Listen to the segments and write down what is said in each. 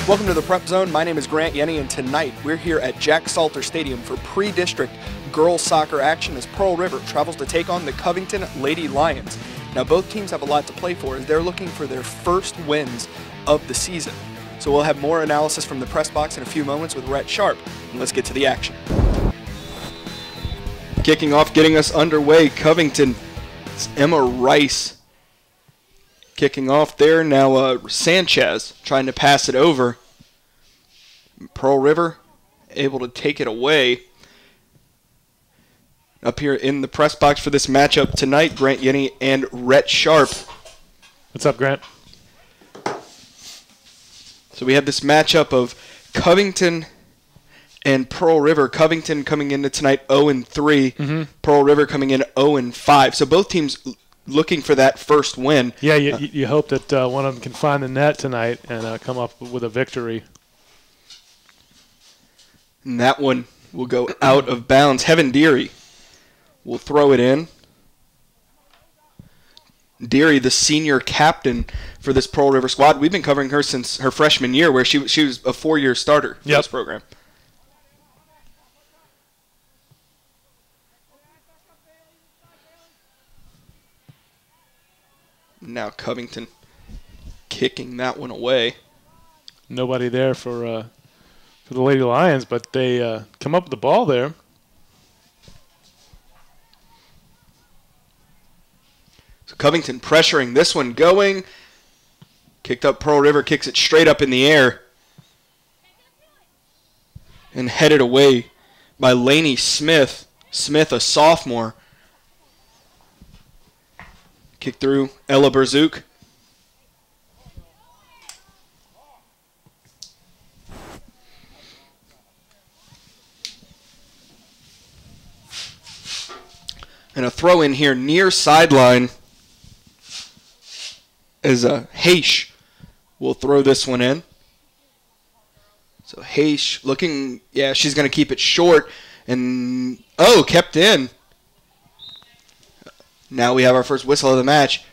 Welcome to the Prep Zone. My name is Grant Yenny, and tonight we're here at Jack Salter Stadium for pre-district girls soccer action as Pearl River travels to take on the Covington Lady Lions. Now, both teams have a lot to play for as they're looking for their first wins of the season. So we'll have more analysis from the press box in a few moments with Rhett Sharp. And let's get to the action. Kicking off, getting us underway, Covington. It's Emma Rice kicking off there. Now Sanchez trying to pass it over. Pearl River able to take it away. Up here in the press box for this matchup tonight, Grant Yenny and Rhett Sharp. What's up, Grant? So we have this matchup of Covington and Pearl River. Covington coming into tonight 0-3. Pearl River coming in 0-5. So both teams looking for that first win. Yeah, you hope that one of them can find the net tonight and come up with a victory. And that one will go out of bounds. Heaven Deary will throw it in. Deary, the senior captain for this Pearl River squad. We've been covering her since her freshman year, where she was a four-year starter for this program. Now Covington kicking that one away. Nobody there for the Lady Lions, but they come up with the ball there. So Covington pressuring this one, going. Kicked up, Pearl River kicks it straight up in the air. And headed away by Lainey Smith. Smith, a sophomore. Kick through Ella Berzouk. And a throw in here near sideline as Haish will throw this one in. So Haish looking, yeah, she's going to keep it short. And, kept in. Now we have our first whistle of the match.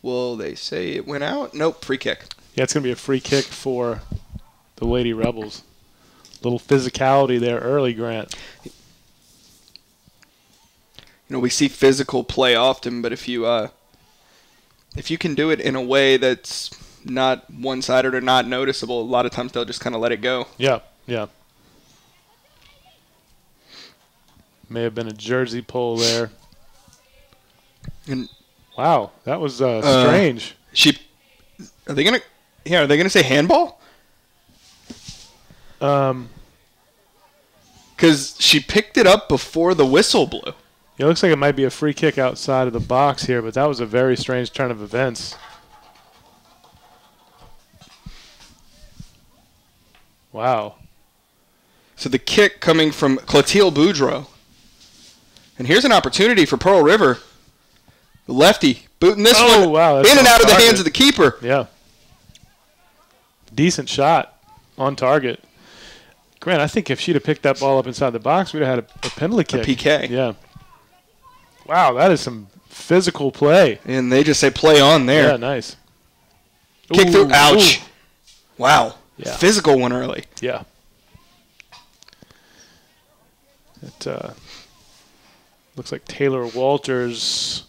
Will they say it went out? Nope, free kick. Yeah, it's going to be a free kick for the Lady Rebels. Little physicality there early, Grant. You know, we see physical play often, but if you can do it in a way that's not one-sided or not noticeable, a lot of times they'll just kind of let it go. Yeah. May have been a jersey pull there. And wow, that was strange. Are they gonna say handball? Because she picked it up before the whistle blew. It looks like it might be a free kick outside of the box here, but that was a very strange turn of events. Wow. So the kick coming from Clotilde Boudreau. And here's an opportunity for Pearl River. The lefty booting this one in and out of the hands of the keeper. Yeah. Decent shot on target. Grant, I think if she'd have picked that ball up inside the box, we'd have had a penalty kick. A PK. Yeah. Wow, that is some physical play. And they just say play on there. Yeah, nice. Kick through. Ouch. Ooh. Wow. Yeah. Physical one early. Yeah. It looks like Taylor Walters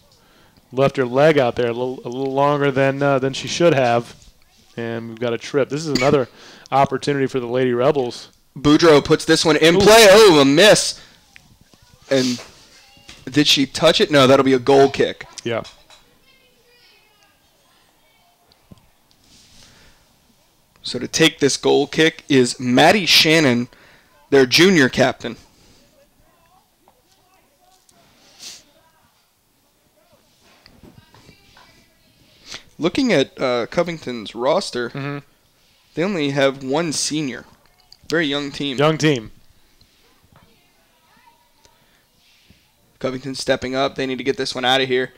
left her leg out there a little longer than she should have. And we've got a trip. This is another opportunity for the Lady Rebels. Boudreau puts this one in play. Oh, a miss. And did she touch it? No, that'll be a goal kick. Yeah. So to take this goal kick is Maddie Shannon, their junior captain. Looking at Covington's roster, they only have one senior. Very young team. Young team. Covington stepping up. They need to get this one out of here.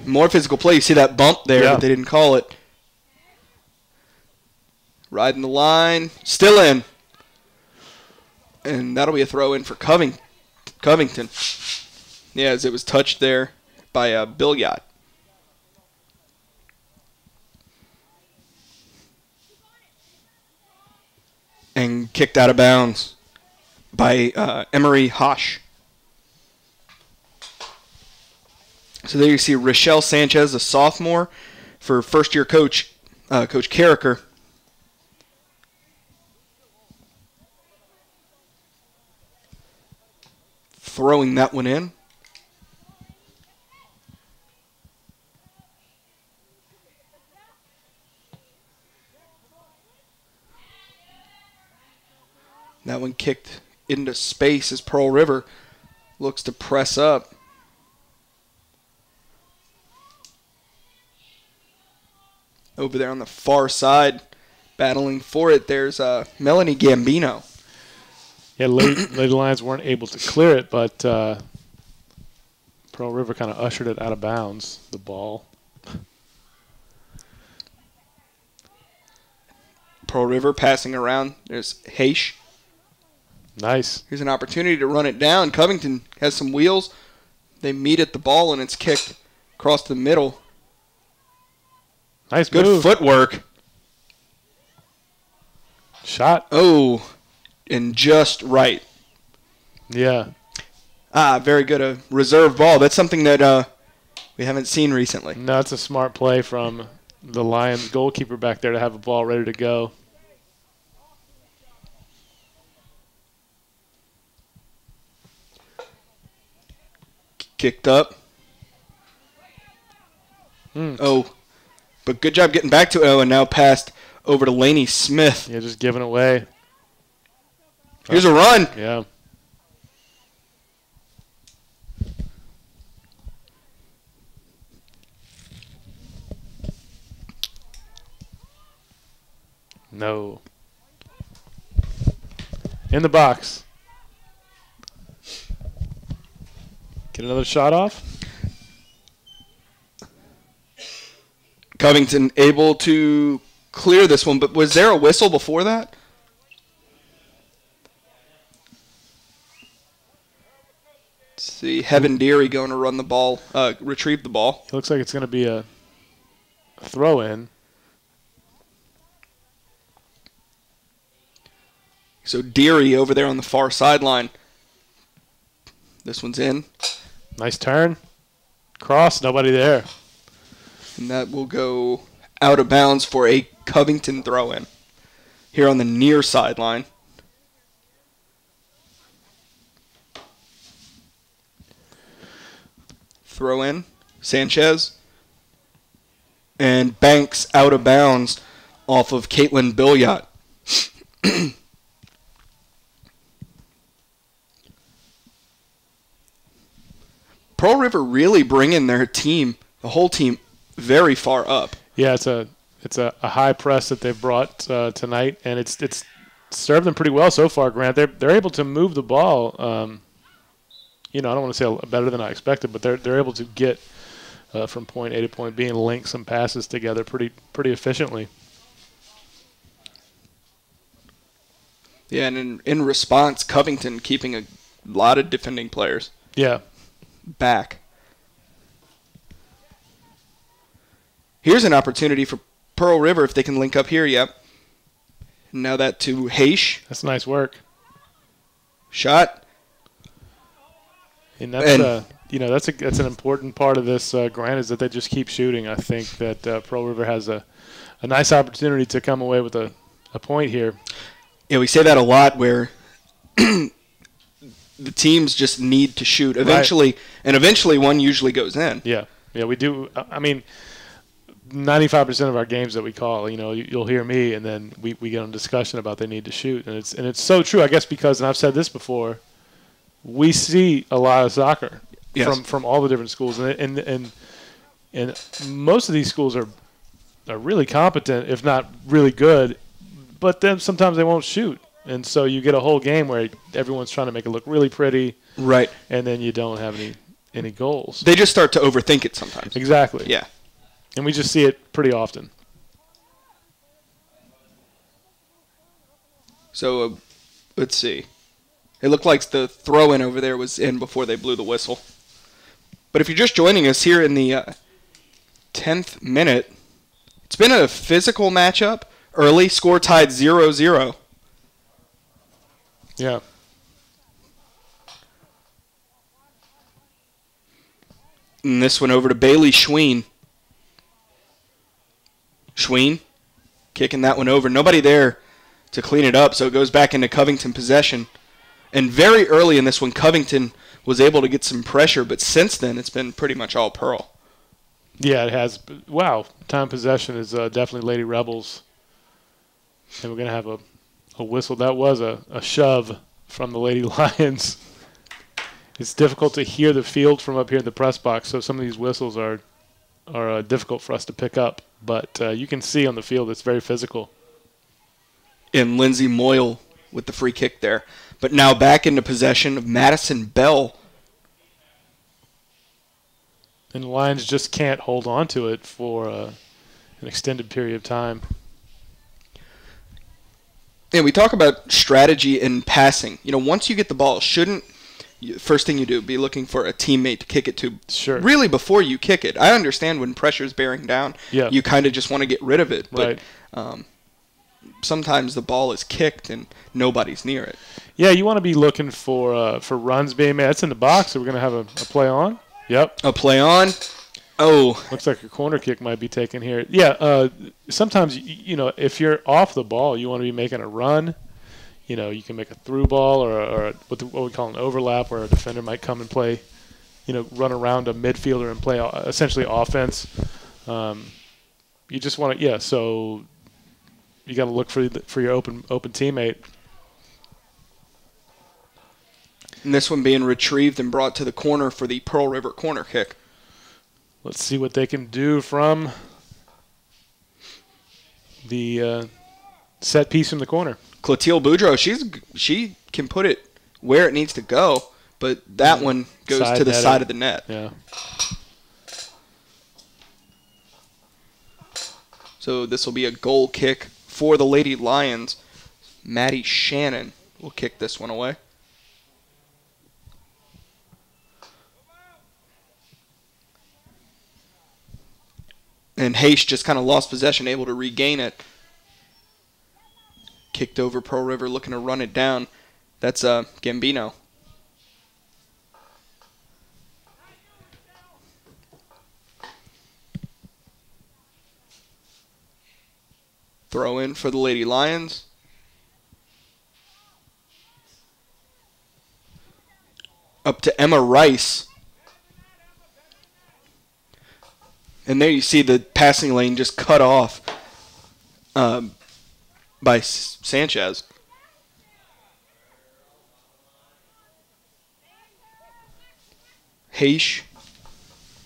More physical play. You see that bump there, but they didn't call it. Riding the line. Still in. And that'll be a throw in for Covington. Yeah, as it was touched there by Bill Yacht. and kicked out of bounds by Emery Hosh. So there you see Rochelle Sanchez, a sophomore, for first-year coach, Coach Carricker. Throwing that one in. That one kicked into space as Pearl River looks to press up. Over there on the far side, battling for it, there's Melanie Gambino. Yeah, Lady Lions weren't able to clear it, but Pearl River kind of ushered it out of bounds, the ball. Pearl River passing around. There's Haish. Nice. Here's an opportunity to run it down. Covington has some wheels. They meet at the ball, and it's kicked across the middle. Nice Good move. footwork. Shot. Oh, and just right. Yeah. Very good. A reserve ball. That's something that we haven't seen recently. No, it's a smart play from the Lions goalkeeper back there to have a ball ready to go. Kicked up. Oh, but good job getting back to it. Oh, and now passed over to Lainey Smith. Yeah, just giving away. Here's a run. Yeah. No. In the box. Get another shot off. Covington able to clear this one, but was there a whistle before that? Let's see, Heaven Deary going to run the ball, retrieve the ball. It looks like it's going to be a throw-in. So Deary over there on the far sideline. This one's in. Nice turn. Cross, nobody there. And that will go out of bounds for a Covington throw-in here on the near sideline. Throw in, Sanchez. And Banks out of bounds off of Caitlin Billiot. Pearl River really bringing their team, the whole team, very far up. Yeah, it's a high press that they've brought tonight, and it's served them pretty well so far, Grant. They're able to move the ball. I don't want to say better than I expected, but they're able to get from point A to point B and link some passes together pretty efficiently. Yeah, and in response, Covington keeping a lot of defending players. Yeah. Back. Here's an opportunity for Pearl River if they can link up here. Yep. Now that to Haish. That's nice work. Shot. And that's that's an important part of this, Grant, is that they just keep shooting. I think that Pearl River has a nice opportunity to come away with a point here. Yeah, we say that a lot where the teams just need to shoot eventually, right. And eventually one usually goes in. Yeah, we do. I mean, 95% of our games that we call, you'll hear me, and then we get on discussion about they need to shoot, and it's so true, I guess, because, and I've said this before, we see a lot of soccer from all the different schools, and most of these schools are really competent, if not really good, but then sometimes they won't shoot. And so you get a whole game where everyone's trying to make it look really pretty. Right. And then you don't have any goals. They just start to overthink it sometimes. Exactly. Yeah. And we just see it pretty often. So, let's see. It looked like the throw-in over there was in before they blew the whistle. But if you're just joining us here in the 10th minute, it's been a physical matchup. Early score tied 0-0. Yeah. And this one over to Bailey Schween. Schween kicking that one over. Nobody there to clean it up, so it goes back into Covington possession. And very early in this one, Covington was able to get some pressure, but since then it's been pretty much all Pearl. Yeah, it has. Wow, time possession is definitely Lady Rebels. And we're going to have a whistle. That was a shove from the Lady Lions. It's difficult to hear the field from up here in the press box, so some of these whistles are difficult for us to pick up. But you can see on the field it's very physical. And Lindsay Moyle with the free kick there. But now back into possession of Madison Bell. And the Lions just can't hold on to it for an extended period of time. And we talk about strategy and passing. Once you get the ball, first thing you do be looking for a teammate to kick it to. Sure. Really before you kick it. I understand when pressure's bearing down, you kind of just want to get rid of it. But sometimes the ball is kicked and nobody's near it. Yeah, you want to be looking for runs being made. That's in the box, so we're going to have a play on. Yep. A play on. Oh. Looks like a corner kick might be taken here. Yeah, sometimes, if you're off the ball, you want to be making a run. You can make a through ball or what we call an overlap where a defender might come and play, run around a midfielder and play essentially offense. You just want to, so you got to look for your open teammate. And this one being retrieved and brought to the corner for the Pearl River corner kick. Let's see what they can do from the set piece from the corner. Clotilde Boudreau, she can put it where it needs to go, but that one goes to the side of the net. Yeah. So this will be a goal kick for the Lady Lions. Maddie Shannon will kick this one away. And Hayes just kind of lost possession, able to regain it. Kicked over Pearl River, looking to run it down. That's Gambino. Throw in for the Lady Lions. Up to Emma Rice. And there you see the passing lane just cut off by Sanchez. Haish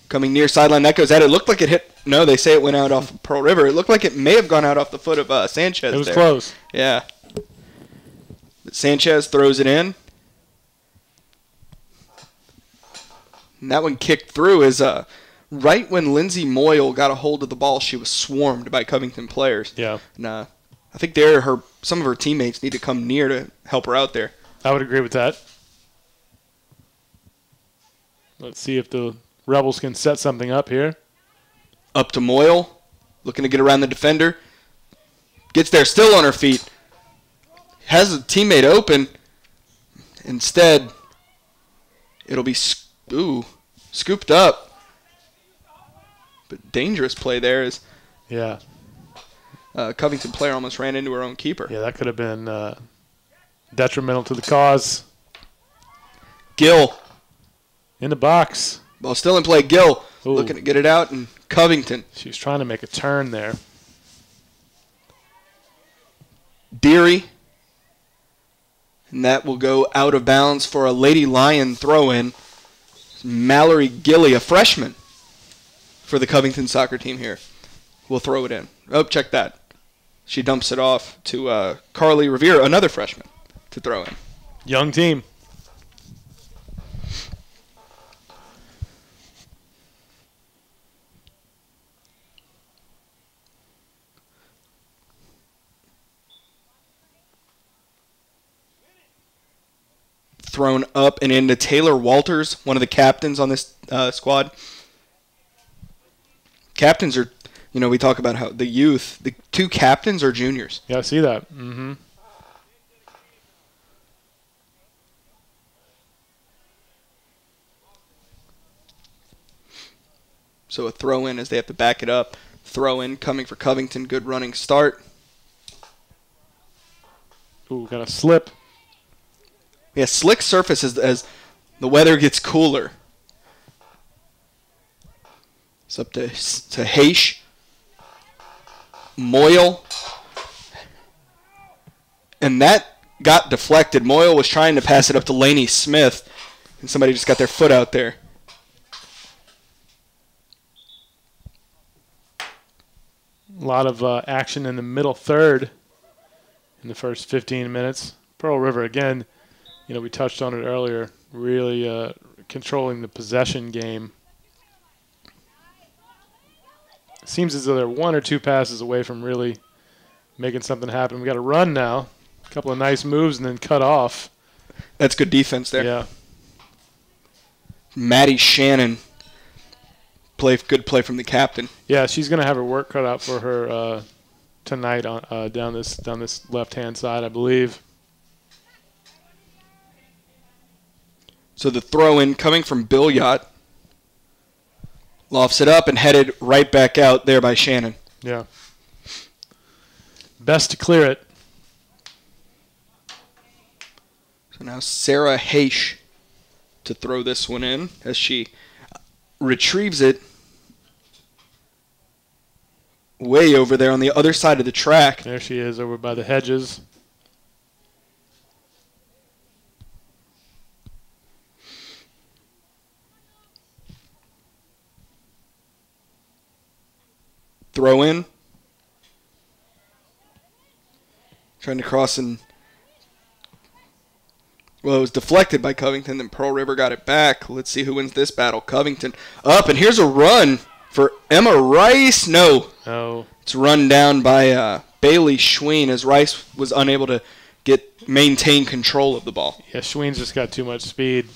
coming near sideline. That goes at it. Looked like it hit. No, they say it went out off Pearl River. It looked like it may have gone out off the foot of Sanchez. It was close. Yeah. But Sanchez throws it in. And that one kicked through is right when Lindsay Moyle got a hold of the ball, she was swarmed by Covington players. Yeah. And I think some of her teammates need to come near to help her out there. I would agree with that. Let's see if the Rebels can set something up here. Up to Moyle, looking to get around the defender. Gets there still on her feet. Has a teammate open. Instead, it'll be scooped up. But dangerous play there is Covington player almost ran into her own keeper. Yeah, that could have been detrimental to the cause. Gill. In the box. Ball still in play. Gill looking to get it out, and Covington. She was trying to make a turn there. Deary. And that will go out of bounds for a Lady Lion throw-in. Mallory Gilly, a freshman for the Covington soccer team here, will throw it in. Oh, check that. She dumps it off to Carly Revere, another freshman, to throw in. Young team. Thrown up and into Taylor Walters, one of the captains on this squad. Captains are, we talk about how the youth, the two captains are juniors. Yeah, I see that. Mm-hmm. So a throw in as they have to back it up. Throw in coming for Covington. Good running start. Ooh, got a slip. Yeah, slick surface as the weather gets cooler. It's up to Haish. Moyle. And that got deflected. Moyle was trying to pass it up to Laney Smith, and somebody just got their foot out there. A lot of action in the middle third in the first 15 minutes. Pearl River, again, we touched on it earlier, really controlling the possession game. It seems as though they're one or two passes away from really making something happen. We got a run now. A couple of nice moves and then cut off. That's good defense there. Yeah. Maddie Shannon. Good play from the captain. Yeah, she's going to have her work cut out for her tonight on down this left-hand side, I believe. So the throw-in coming from Bill Yacht. Lofts it up and headed right back out there by Shannon. Yeah. Best to clear it. So now Sarah Haish to throw this one in as she retrieves it way over there on the other side of the track. There she is over by the hedges. Throw in. Trying to cross and... Well, it was deflected by Covington, then Pearl River got it back. Let's see who wins this battle. Covington up, and here's a run for Emma Rice. No. Oh. It's run down by Bailey Schween as Rice was unable to maintain control of the ball. Yeah, Schween's just got too much speed.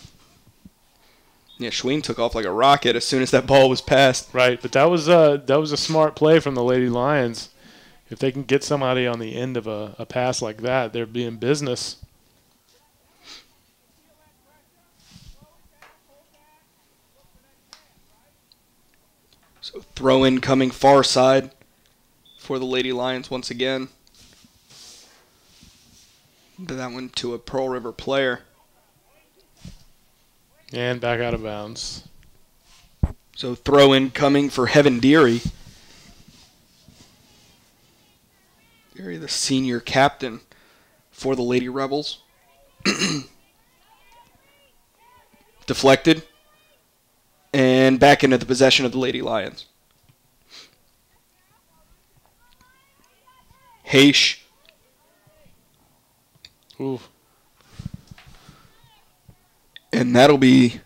Yeah, Schween took off like a rocket as soon as that ball was passed. Right, but that was a smart play from the Lady Lions. If they can get somebody on the end of a pass like that, they'd be in business. So throw in coming far side for the Lady Lions once again. That one to a Pearl River player. And back out of bounds. So throw in coming for Heaven Deary. Deary, the senior captain for the Lady Rebels. Deflected. And back into the possession of the Lady Lions. Haish. Ooh. And that'll be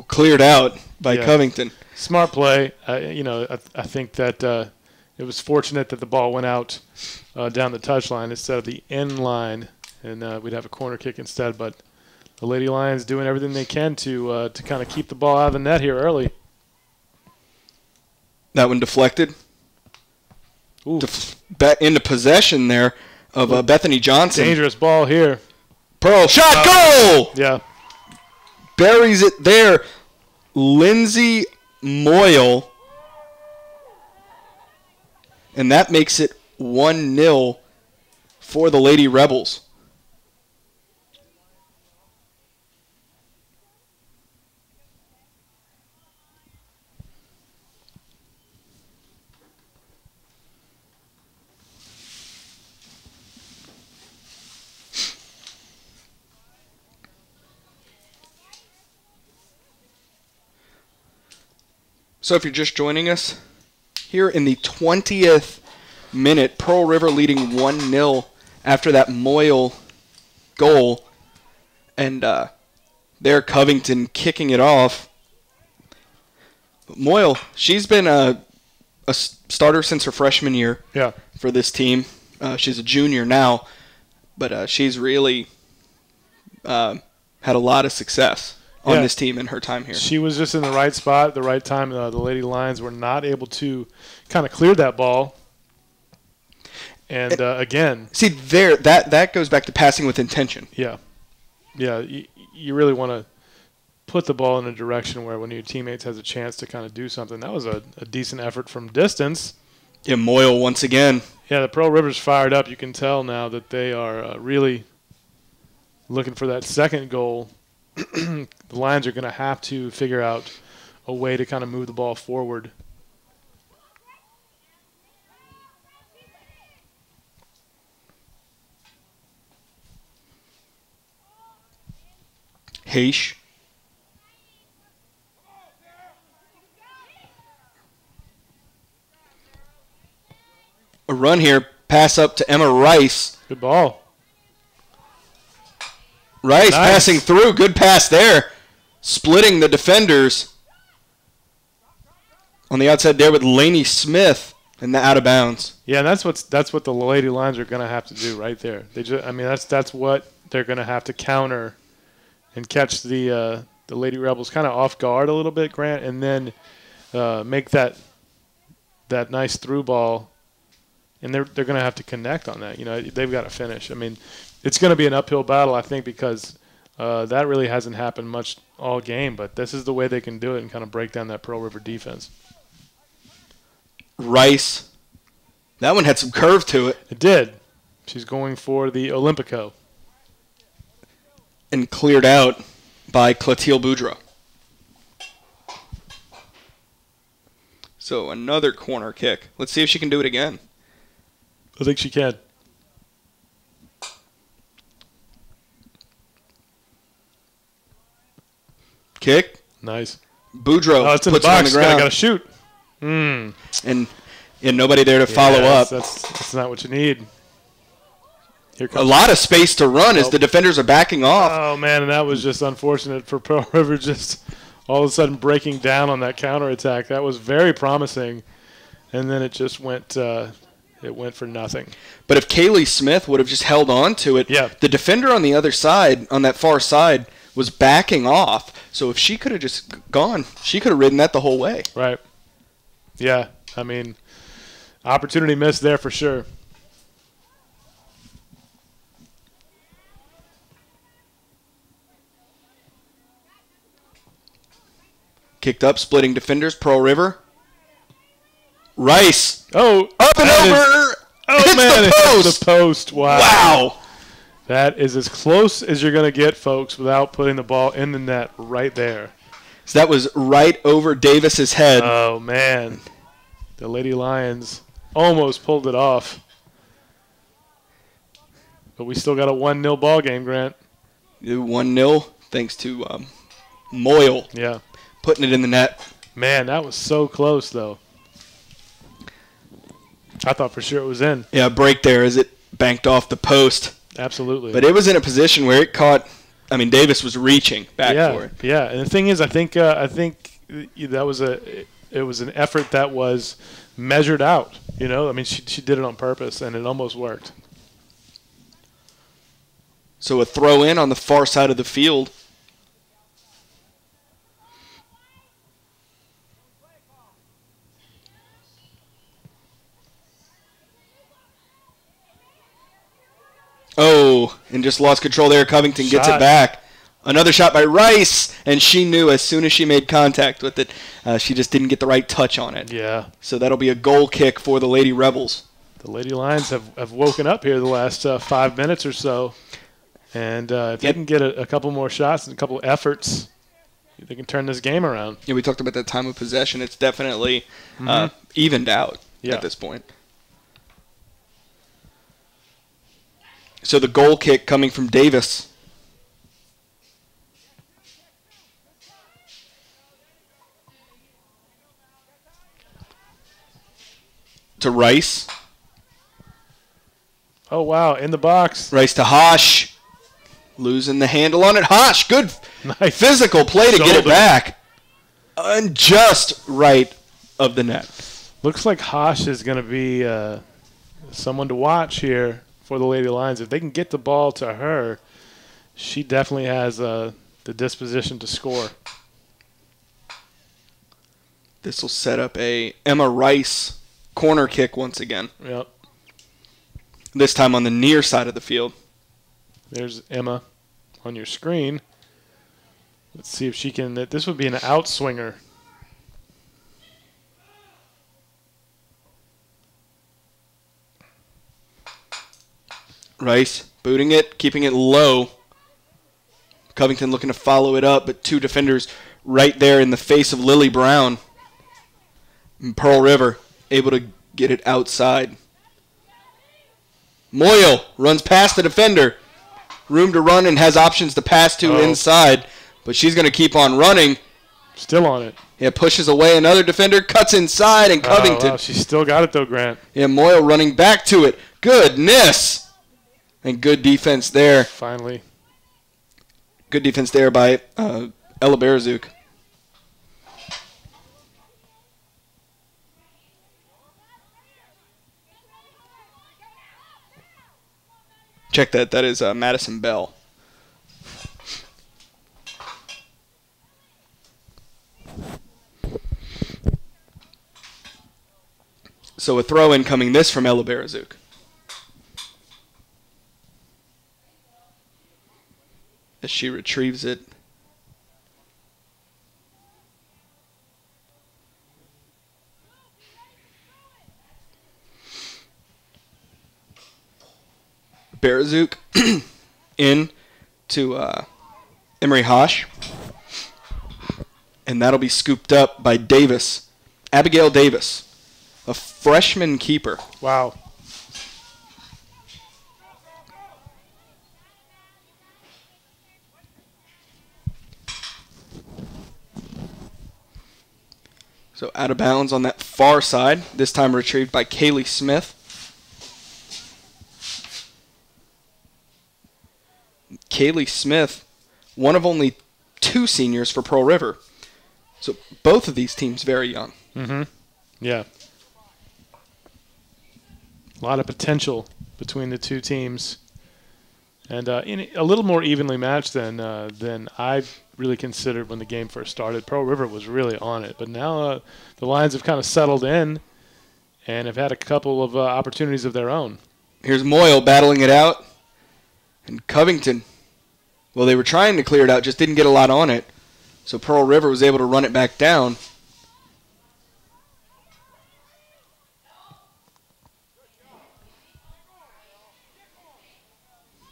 cleared out by Covington. Smart play. I think that it was fortunate that the ball went out down the touchline instead of the end line, and we'd have a corner kick instead. But the Lady Lions doing everything they can to kind of keep the ball out of the net here early. That one deflected. Ooh. Back into possession there of Bethany Johnson. Dangerous ball here. Pearl shot, goal! Yeah. Buries it there. Lindsay Moyle. And that makes it 1-0 for the Lady Rebels. So if you're just joining us, here in the 20th minute, Pearl River leading 1-0 after that Moyle goal. And there Covington kicking it off. Moyle, she's been a starter since her freshman year for this team. She's a junior now, but she's really had a lot of success on this team in her time here. She was just in the right spot at the right time. The Lady Lions were not able to kind of clear that ball. And again, see there that goes back to passing with intention. Yeah, you really want to put the ball in a direction where one of your teammates has a chance to kind of do something. That was a decent effort from distance. Yeah, Moyle once again. Yeah, the Pearl River's fired up. You can tell now that they are really looking for that second goal. The Lions are going to have to figure out a way to kind of move the ball forward. Heish. A run here. Pass up to Emma Rice. Good ball. Rice Nice. passing through. Good pass there. Splitting the defenders. On the outside there with Lainey Smith and the out of bounds. Yeah, and that's what the Lady Lions are going to have to do right there. That's what they're going to have to counter and catch the Lady Rebels kind of off guard a little bit, Grant, and then make that nice through ball. And they're going to have to connect on that. You know, they've got to finish. I mean, it's going to be an uphill battle, I think, because that really hasn't happened much all game. But this is the way they can do it and kind of break down that Pearl River defense. Rice. That one had some curve to it. It did. She's going for the Olympico. And cleared out by Clotilde Boudreau. So another corner kick. Let's see if she can do it again. I think she can. Kick. Nice. Boudreau Oh, it's in puts the it on box. the ground. Got to shoot. Mm. And nobody there to follow up. That's not what you need. Here A comes lot of space to run as the defenders are backing off. Oh, man, and that was just unfortunate for Pearl River just all of a sudden breaking down on that counterattack. That was very promising, and then it just went for nothing. But if Kaylee Smith would have just held on to it, the defender on the other side, on that far side, was backing off. So if she could have just gone, she could have ridden that the whole way. Right. Yeah, I mean, opportunity missed there for sure. Kicked up, splitting defenders, Pearl River. Rice. Oh, up and over. Oh, man, the post. It's the post. Wow. Wow. That is as close as you're going to get, folks, without putting the ball in the net right there. So that was right over Davis's head. Oh, man. The Lady Lions almost pulled it off. But we still got a 1-0 ball game, Grant. 1-0 thanks to Moyle. Yeah. Putting it in the net. Man, that was so close, though. I thought for sure it was in. Yeah, break there as it banked off the post. Absolutely. But it was in a position where it caught. I mean, Davis was reaching back for it. Yeah, and the thing is, I think that was it was an effort that was measured out. You know, I mean, she did it on purpose, and it almost worked. So a throw in on the far side of the field. Oh, and just lost control there. Covington gets it back. Another shot by Rice, and she knew as soon as she made contact with it, she just didn't get the right touch on it. Yeah. So that'll be a goal kick for the Lady Rebels. The Lady Lions have woken up here the last 5 minutes or so, and if they can get a couple more shots and a couple efforts, they can turn this game around. Yeah, we talked about that time of possession. It's definitely evened out at this point. So the goal kick coming from Davis. To Rice. Oh, wow, in the box. Rice to Hosh. Losing the handle on it. Hosh, good physical play to get it back. And just right of the net. Looks like Hosh is going to be someone to watch here for the Lady Lions. If they can get the ball to her, she definitely has the disposition to score. This will set up a Emma Rice corner kick once again. Yep. This time on the near side of the field. There's Emma on your screen. Let's see if she can. This would be an outswinger. Rice booting it, keeping it low. Covington looking to follow it up, but two defenders right there in the face of Lily Brown. And Pearl River able to get it outside. Moyle runs past the defender. Room to run and has options to pass to inside, but she's going to keep on running. Still on it. Yeah, pushes away another defender, cuts inside, and Covington. Wow, she still got it though, Grant. Yeah, Moyle running back to it. Goodness! And good defense there. Finally. Good defense there by Ella Berzuk. Check that. That is Madison Bell. So a throw in coming this from Ella Berzuk. As she retrieves it. Berzuk in to Emery Hosh. And that'll be scooped up by Davis. Abigail Davis, a freshman keeper. Wow. So out of bounds on that far side, this time retrieved by Kaylee Smith. Kaylee Smith, one of only two seniors for Pearl River. So both of these teams very young. Mm-hmm. Yeah. A lot of potential between the two teams. And a little more evenly matched than I really considered when the game first started. Pearl River was really on it. But now the Lions have kind of settled in and have had a couple of opportunities of their own. Here's Moyle battling it out. And Covington, well, they were trying to clear it out, just didn't get a lot on it. So Pearl River was able to run it back down.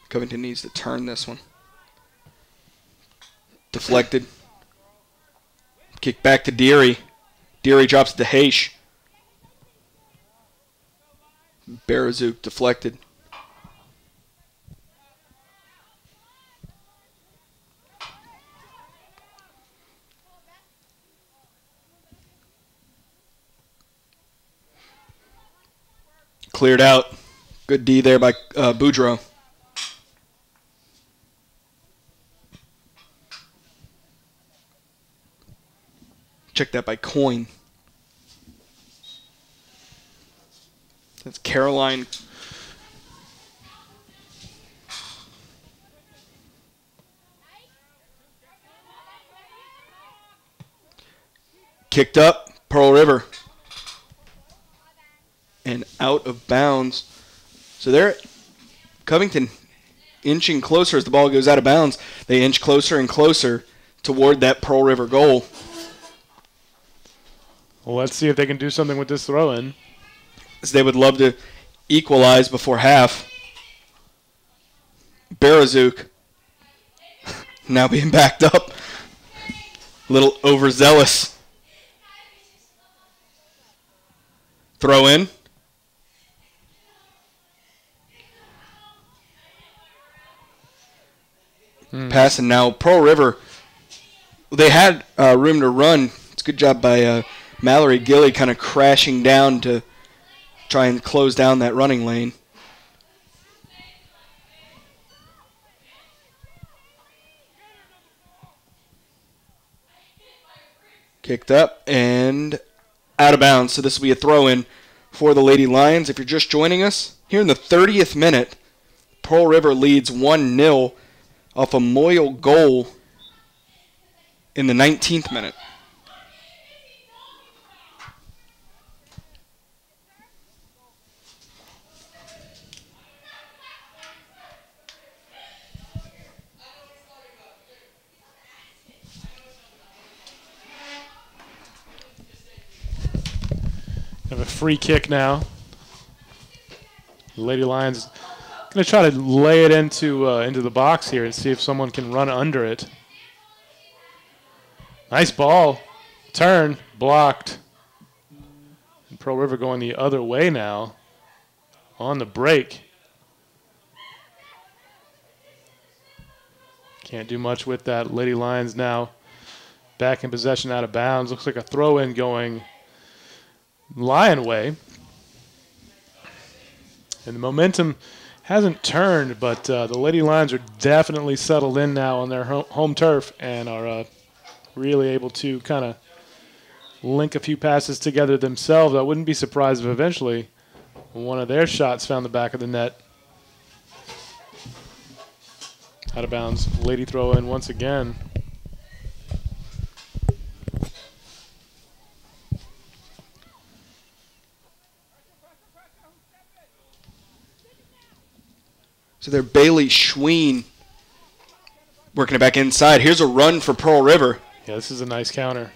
Covington needs to turn this one. Deflected. Kick back to Deary. Deary drops it to Haish. Berzuk deflected. Cleared out. Good D there by Boudreaux. Check that by Coyne. That's Caroline. Kicked up, Pearl River. And out of bounds. So they're Covington inching closer as the ball goes out of bounds. They inch closer and closer toward that Pearl River goal. Well, let's see if they can do something with this throw-in. As they would love to equalize before half. Berzuk now being backed up. A little overzealous. Throw in. Pass, and now Pearl River, they had room to run. It's a good job by Mallory Gilly kind of crashing down to try and close down that running lane. Kicked up and out of bounds. So this will be a throw-in for the Lady Lions. If you're just joining us, here in the 30th minute, Pearl River leads 1-0 off a Moyle goal in the 19th minute. free kick now. Lady Lions going to try to lay it into the box here and see if someone can run under it. Nice ball. Turn. Blocked. And Pearl River going the other way now on the break. Can't do much with that. Lady Lions now back in possession out of bounds. Looks like a throw-in going Lion way. And the momentum hasn't turned, but the Lady Lions are definitely settled in now on their home turf and are really able to kind of link a few passes together themselves. I wouldn't be surprised if eventually one of their shots found the back of the net. Out of bounds, Lady throw in once again. So they're Bailey Schween working it back inside. Here's a run for Pearl River. Yeah, this is a nice counter.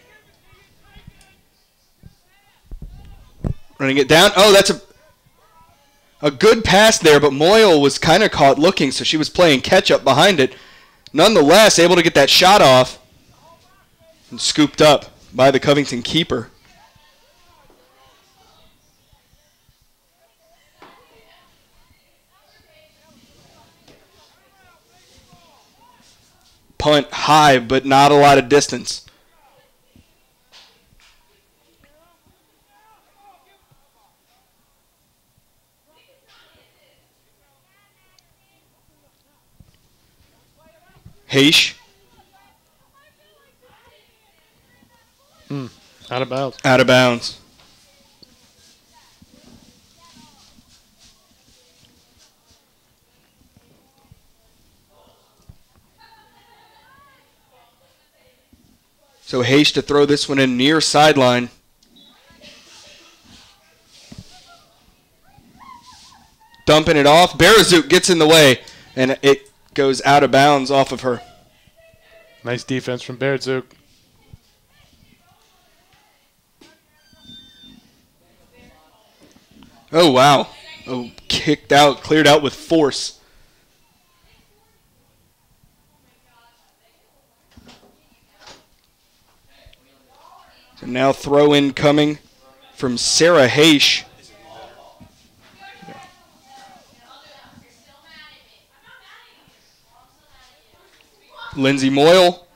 Running it down. Oh, that's a good pass there, but Moyle was kind of caught looking, so she was playing catch-up behind it. Nonetheless, able to get that shot off and scooped up by the Covington keeper. Punt high, but not a lot of distance. Heish. Out of bounds. Out of bounds. So Heish to throw this one in near sideline. Dumping it off. Berezouk gets in the way, and it goes out of bounds off of her. Nice defense from Berezouk. Oh, wow. Oh, kicked out, cleared out with force. So now throw in coming from Sarah Heish. Lindsay Moyle.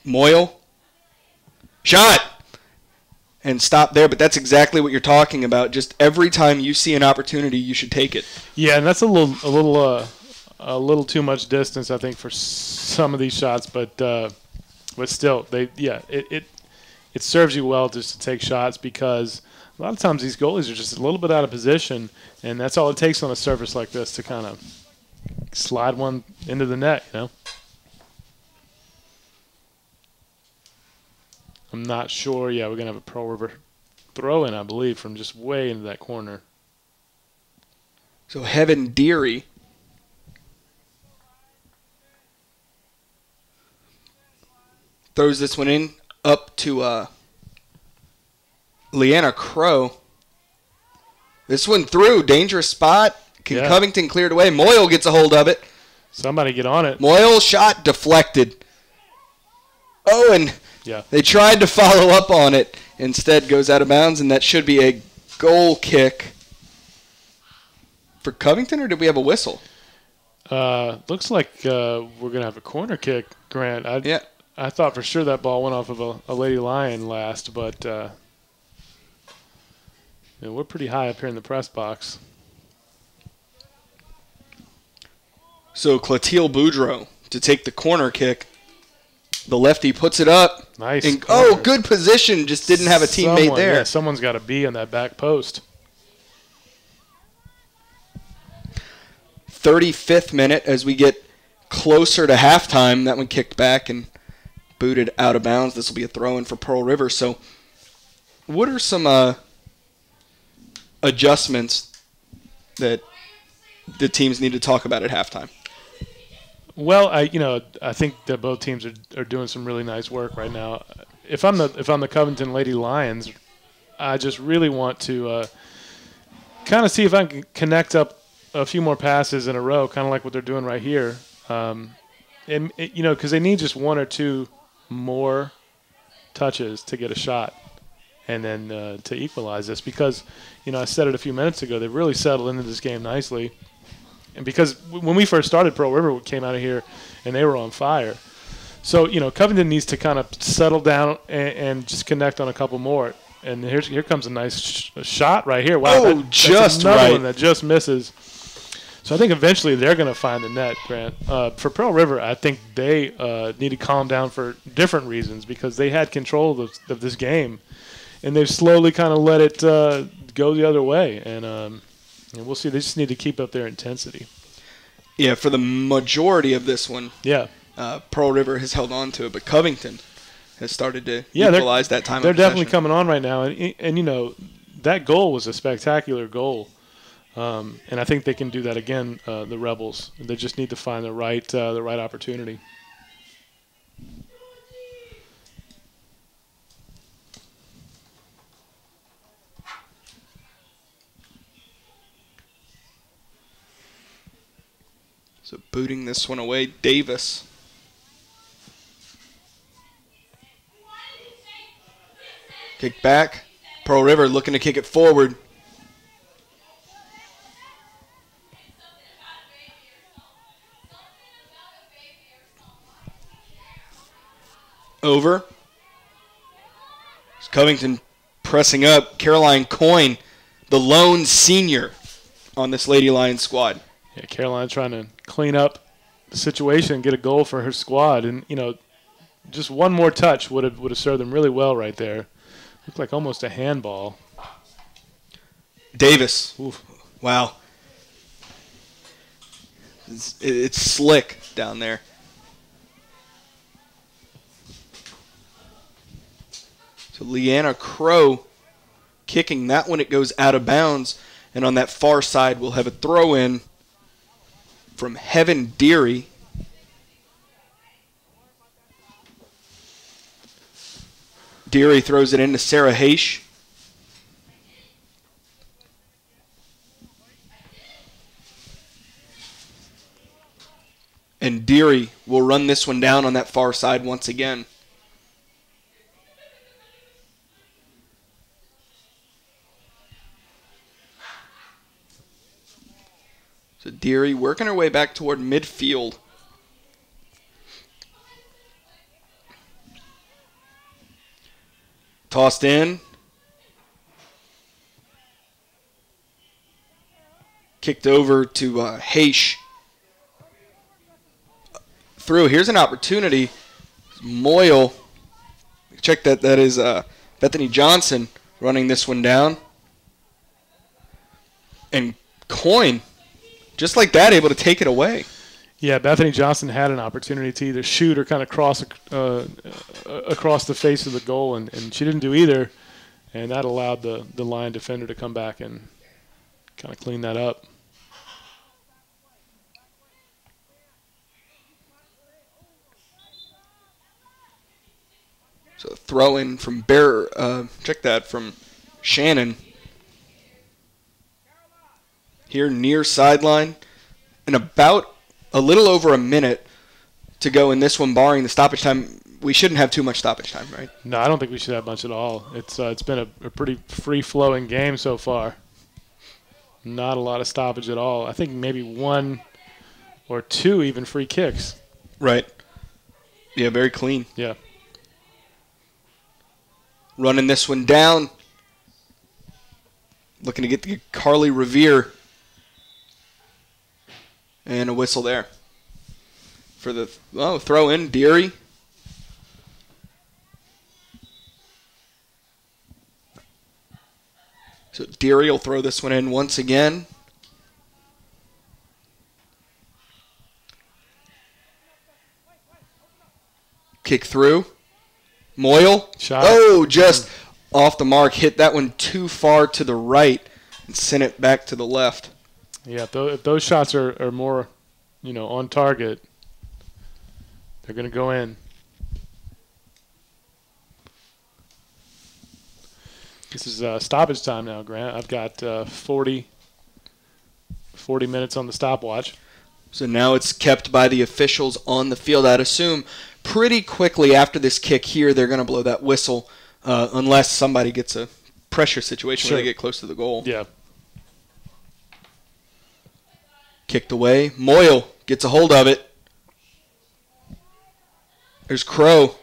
Moyle. Shot. And stop there, but that's exactly what you're talking about. Just every time you see an opportunity, you should take it. Yeah, and that's a little too much distance, I think, for some of these shots. But still, it serves you well just to take shots because a lot of times these goalies are just a little bit out of position, and that's all it takes on a surface like this to kind of slide one into the net. You know. I'm not sure. Yeah, we're going to have a Pearl River throw-in, I believe, from just way into that corner. So Heaven Deary throws this one in up to Leanna Crow. This one through. Dangerous spot. Covington cleared away. Moyle gets a hold of it. Somebody get on it. Moyle shot deflected. Oh, and they tried to follow up on it. Instead goes out of bounds, and that should be a goal kick for Covington, or did we have a whistle? Looks like we're going to have a corner kick, Grant. I thought for sure that ball went off of a Lady Lion last, but we're pretty high up here in the press box. So Clotilde Boudreau to take the corner kick. The lefty puts it up. Nice. And, good position. Just didn't have a teammate there. Yeah, someone's got to be on that back post. 35th minute as we get closer to halftime. That one kicked back and booted out of bounds. This will be a throw-in for Pearl River. So what are some adjustments that the teams need to talk about at halftime? Well, I think that both teams are doing some really nice work right now. If I'm the Covington Lady Lions, I just really want to kind of see if I can connect up a few more passes in a row, kind of like what they're doing right here. Because they need just one or two more touches to get a shot, and then to equalize this. Because I said it a few minutes ago, they've really settled into this game nicely. And because when we first started, Pearl River came out of here and they were on fire. So, Covington needs to kind of settle down and just connect on a couple more. And here comes a nice shot right here. Wow, that's another one that just misses. So I think eventually they're going to find the net, Grant. For Pearl River, I think they need to calm down for different reasons because they had control of this game. And they've slowly kind of let it go the other way. And we'll see. They just need to keep up their intensity. Yeah, for the majority of this one, Pearl River has held on to it, but Covington has started to equalize that time. They're definitely coming on right now, and that goal was a spectacular goal, and I think they can do that again. The Rebels, they just need to find the right opportunity. So booting this one away, Davis. Kick back. Pearl River looking to kick it forward. Over. Covington pressing up. Caroline Coyne, the lone senior on this Lady Lions squad. Yeah, Caroline trying to clean up the situation and get a goal for her squad. And, just one more touch would have served them really well right there. Looked like almost a handball. Davis. Oof. Wow. It's slick down there. So Leanna Crow kicking that one. It goes out of bounds. And on that far side, we'll have a throw in from Heaven Deary. Deary throws it into Sarah Haish. And Deary will run this one down on that far side once again. So Deary working her way back toward midfield. Tossed in. Kicked over to Haish. Through. Here's an opportunity. Moyle. Check that. That is Bethany Johnson running this one down. And Coyne, just like that, able to take it away. Yeah, Bethany Johnson had an opportunity to either shoot or kind of cross across the face of the goal, and she didn't do either, and that allowed the Lion defender to come back and kind of clean that up. So throw in from from Shannon. Here near sideline, and about a little over a minute to go in this one, barring the stoppage time. We shouldn't have too much stoppage time, right? No, I don't think we should have much at all. It's been a pretty free-flowing game so far. Not a lot of stoppage at all. I think maybe one or two even free kicks. Right. Yeah, very clean. Yeah. Running this one down. Looking to get the Carly Revere. And a whistle there for the throw in, Deary. So Deary will throw this one in once again. Kick through. Moyle. Shot. Oh, just off the mark. Hit that one too far to the right. and send it back to the left. Yeah, if those shots are more, on target, they're going to go in. This is stoppage time now, Grant. I've got 40 minutes on the stopwatch. So now it's kept by the officials on the field. I'd assume pretty quickly after this kick here, they're going to blow that whistle unless somebody gets a pressure situation where they get close to the goal. Yeah. Kicked away. Moyle gets a hold of it. There's Crow.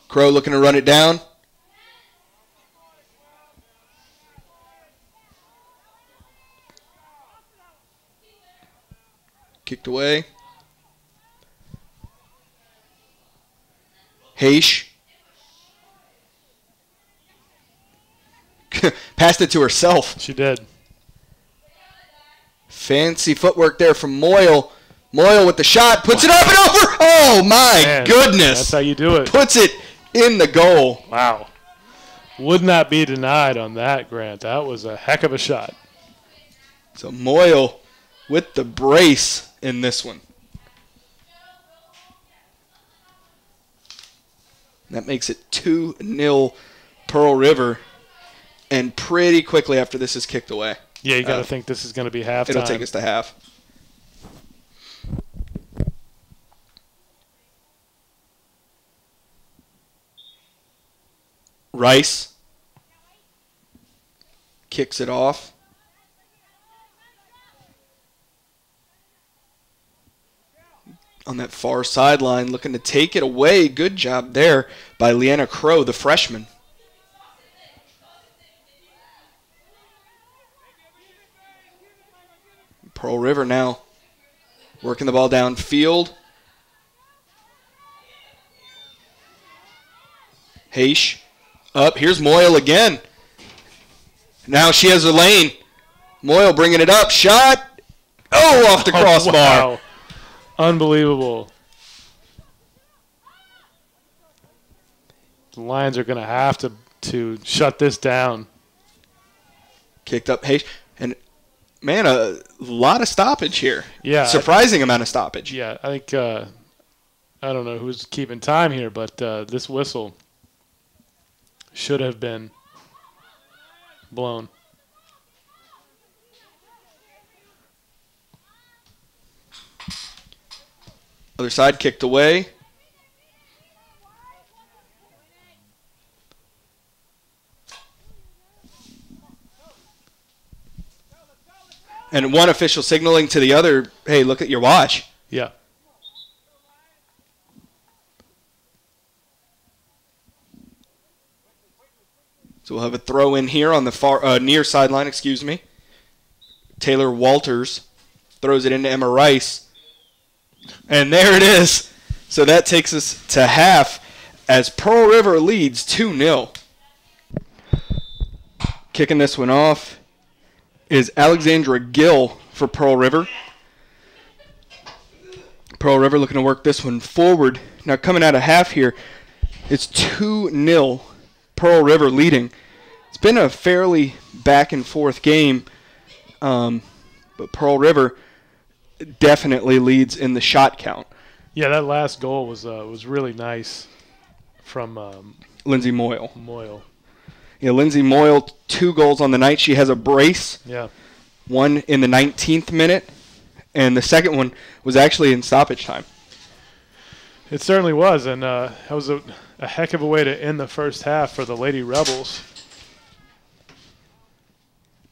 Crow looking to run it down. Kicked away. Haish. Passed it to herself. She did. Fancy footwork there from Moyle. Moyle with the shot. Puts it up and over. Oh, my goodness. That's how you do it. Puts it in the goal. Wow. Would not be denied on that, Grant. That was a heck of a shot. So Moyle with the brace in this one. That makes it 2-0 Pearl River. And pretty quickly after this is kicked away. Yeah, you got to think this is going to be halftime. It'll take us to half. Rice kicks it off. On that far sideline, looking to take it away. Good job there by Leanna Crow, the freshman. Pearl River now working the ball downfield. Haish up. Here's Moyle again. Now she has a lane. Moyle bringing it up. Shot. Oh, off the crossbar. Wow. Unbelievable. The Lions are going to have to shut this down. Kicked up Haish. And, man, a lot of stoppage here. Yeah. Surprising amount of stoppage. Yeah, I think, I don't know who's keeping time here, but this whistle should have been blown. Other side kicked away. And one official signaling to the other, hey, look at your watch. Yeah. So we'll have a throw in here on the far near sideline, excuse me. Taylor Walters throws it into Emma Rice. And there it is. So that takes us to half as Pearl River leads 2-0. Kicking this one off is Alexandra Gill for Pearl River. Pearl River looking to work this one forward. Now coming out of half here, it's 2-0 Pearl River leading. It's been a fairly back and forth game, but Pearl River definitely leads in the shot count. Yeah, that last goal was really nice from Lindsay Moyle. Yeah, Lindsay Moyle, 2 goals on the night. She has a brace. Yeah. One in the 19th minute, and the second one was actually in stoppage time. It certainly was, and that was a heck of a way to end the first half for the Lady Rebels.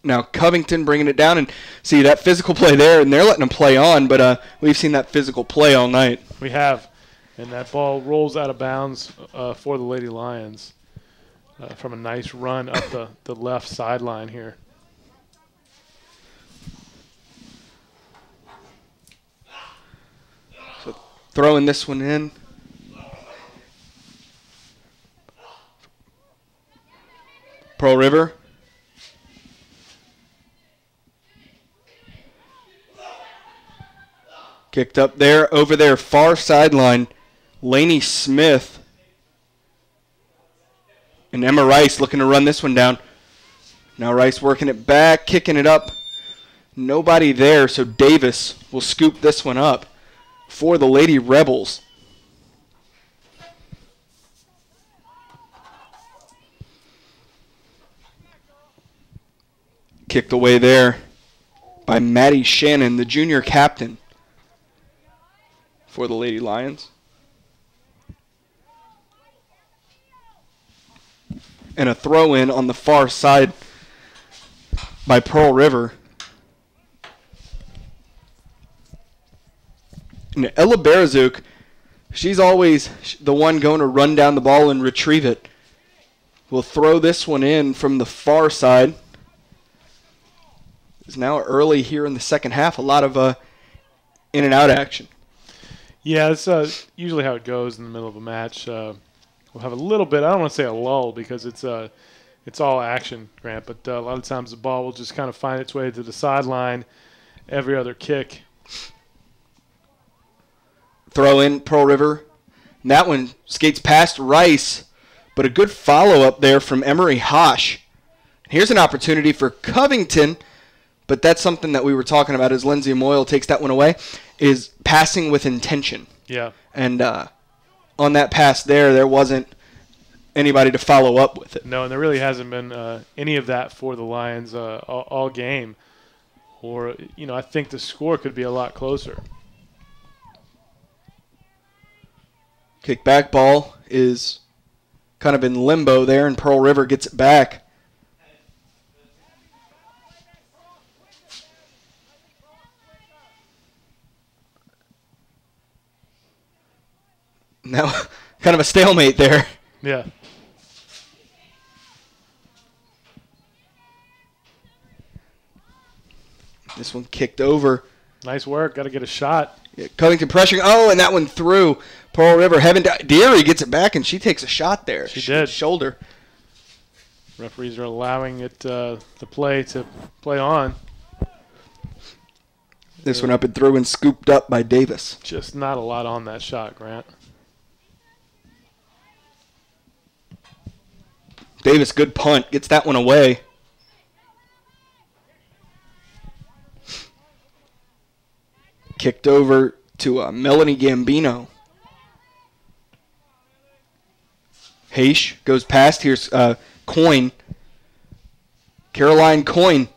Now Covington bringing it down, and see that physical play there, and they're letting them play on, but we've seen that physical play all night. We have, and that ball rolls out of bounds for the Lady Lions from a nice run up the left sideline here. So throwing this one in. Pearl River. Kicked up there, over there, far sideline. Lainey Smith and Emma Rice looking to run this one down. Now Rice working it back, kicking it up. Nobody there, so Davis will scoop this one up for the Lady Rebels. Kicked away there by Maddie Shannon, the junior captain for the Lady Lions. And a throw-in on the far side by Pearl River. And Ella Berazuk, she's always the one going to run down the ball and retrieve it. Will throw this one in from the far side. It's now early here in the second half. A lot of in and out action. Yeah, it's usually how it goes in the middle of a match. We'll have a little bit, I don't want to say a lull because it's all action, Grant, but a lot of times the ball will just kind of find its way to the sideline every other kick. Throw in Pearl River. And that one skates past Rice, but a good follow-up there from Emery Hosh. Here's an opportunity for Covington, but that's something that we were talking about as Lindsay Moyle takes that one away, is passing with intention. Yeah. And on that pass there wasn't anybody to follow up with it. No, and there really hasn't been any of that for the Lions all game. Or, I think the score could be a lot closer. Kickback ball is kind of in limbo there, and Pearl River gets it back. Now, kind of a stalemate there. Yeah. This one kicked over. Nice work. Got to get a shot. Yeah, Covington pressuring. Oh, and that one through. Pearl River. Deary gets it back, and she takes a shot there. She did. Shoulder. Referees are allowing it the play to play on. This one up and through and scooped up by Davis. Just not a lot on that shot, Grant. Davis, good punt. Gets that one away. Kicked over to Melanie Gambino. Haish goes past. Here's Coyne. Caroline Coyne.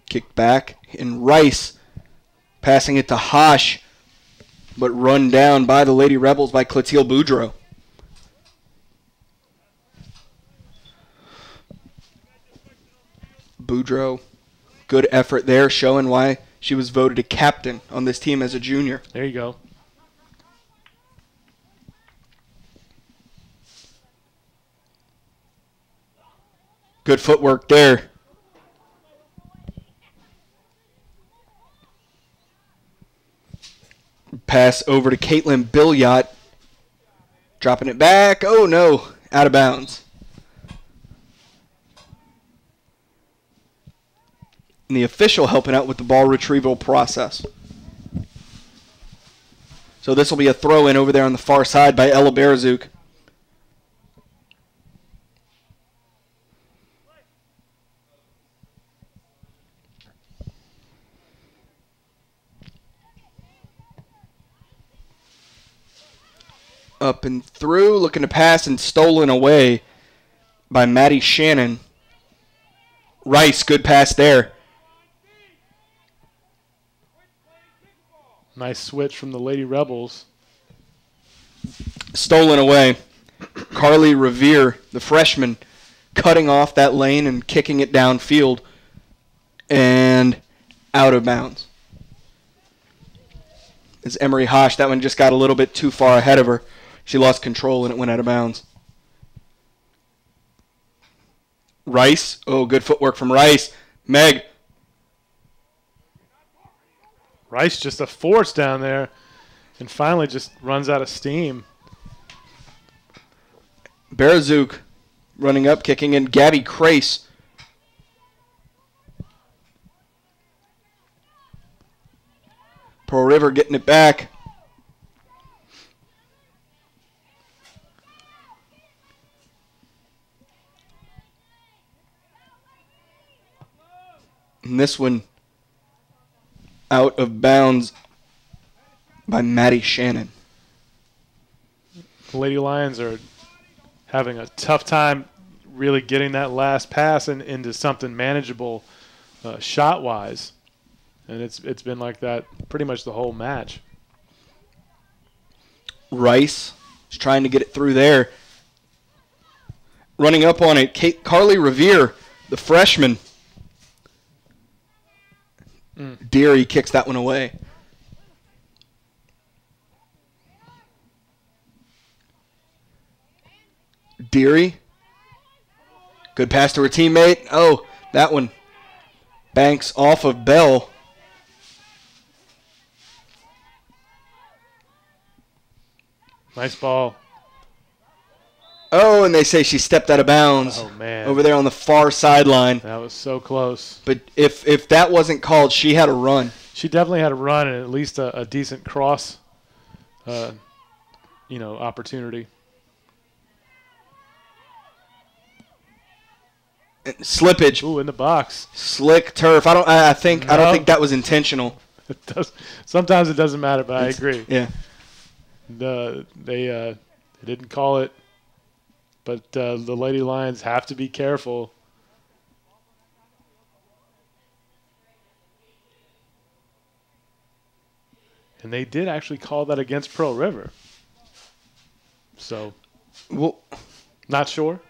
Kicked back. And Rice passing it to Hosh, but run down by the Lady Rebels by Clotilde Boudreau. Boudreau, good effort there, showing why she was voted a captain on this team as a junior. There you go. Good footwork there. Pass over to Caitlin Billiot. Dropping it back. Oh, no. Out of bounds. And the official helping out with the ball retrieval process. So this will be a throw-in over there on the far side by Ella Berazuk. Up and through, looking to pass and stolen away by Maddie Shannon. Rice, good pass there. Nice switch from the Lady Rebels. Stolen away. Carly Revere, the freshman, cutting off that lane and kicking it downfield and out of bounds. As Emery Hosh, that one just got a little bit too far ahead of her. She lost control and it went out of bounds. Rice. Oh, good footwork from Rice. Meg. Rice just a force down there and finally just runs out of steam. Berazuk running up, kicking in. Gabby Crace. Pearl River getting it back. And this one out of bounds by Maddie Shannon. The Lady Lions are having a tough time really getting that last pass into something manageable shot-wise. And it's been like that pretty much the whole match. Rice is trying to get it through there. Running up on it, Carly Revere, the freshman. Deary kicks that one away. Deary. Good pass to her teammate. Oh, that one banks off of Bell. Nice ball. Oh, and they say she stepped out of bounds. Oh, man. Over there on the far sideline. That was so close. But if that wasn't called, she had a run. She definitely had a run and at least a decent cross, opportunity. Slippage. Ooh, in the box. Slick turf. I don't think that was intentional. It does. Sometimes it doesn't matter, but I agree. Yeah. They didn't call it, but the Lady Lions have to be careful. And they did actually call that against Pearl River. So, well, not sure.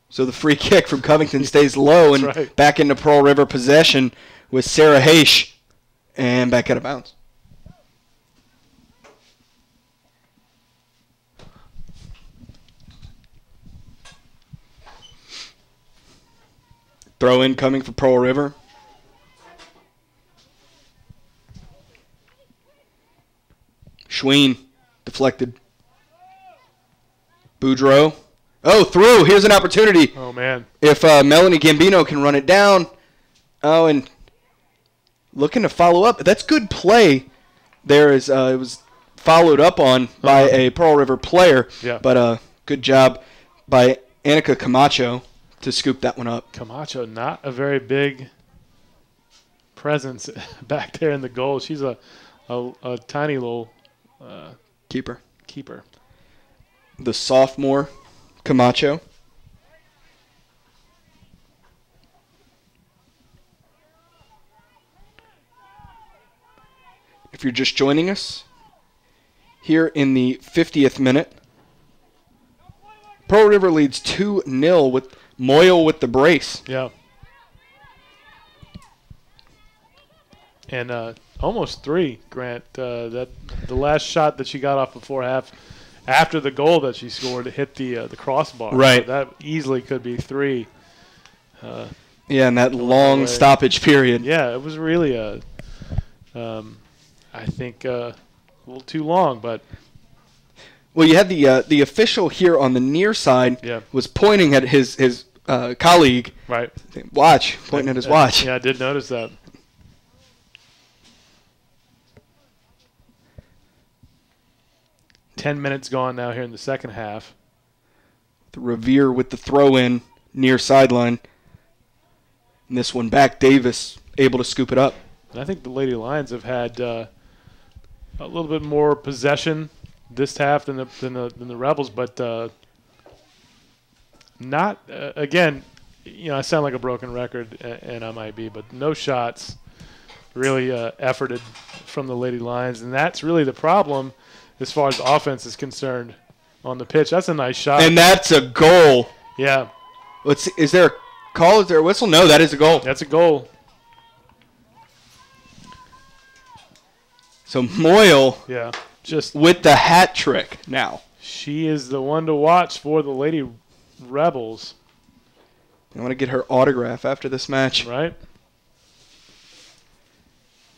So the free kick from Covington stays low and right. Back into Pearl River possession with Sarah Haish and back out of bounds. Throw in coming for Pearl River. Schween deflected. Boudreaux. Oh, through. Here's an opportunity. Oh, man. If Melanie Gambino can run it down. Oh, and looking to follow up. That's good play. It was followed up on by a Pearl River player. Yeah. But good job by Annika Camacho to scoop that one up. Camacho, not a very big presence back there in the goal. She's a tiny little Keeper. The sophomore Camacho. If you're just joining us, here in the 50th minute, Pearl River leads 2-0 with Moyle with the brace. Yeah. And almost 3, Grant. That the last shot that she got off before half, after the goal that she scored, it hit the crossbar. Right. So that easily could be 3. Yeah, and that long stoppage period. Yeah, it was really I think a little too long, but. Well, you had the official here on the near side was pointing at his colleague. Right. Watch, pointing at his watch. Yeah, I did notice that. Ten minutes gone now here in the second half. The Revere with the throw-in near sideline. And this one back, Davis able to scoop it up. And I think the Lady Lions have had a little bit more possession this half than the Rebels, but not again. I sound like a broken record, and I might be, but no shots really efforted from the Lady Lions, and that's really the problem as far as offense is concerned on the pitch. That's a nice shot, and that's a goal. Yeah. Is there a call? Is there a whistle? No, that is a goal. That's a goal. So Moyle, just with the hat trick now. She is the one to watch for the Lady Rebels. I want to get her autograph after this match. Right.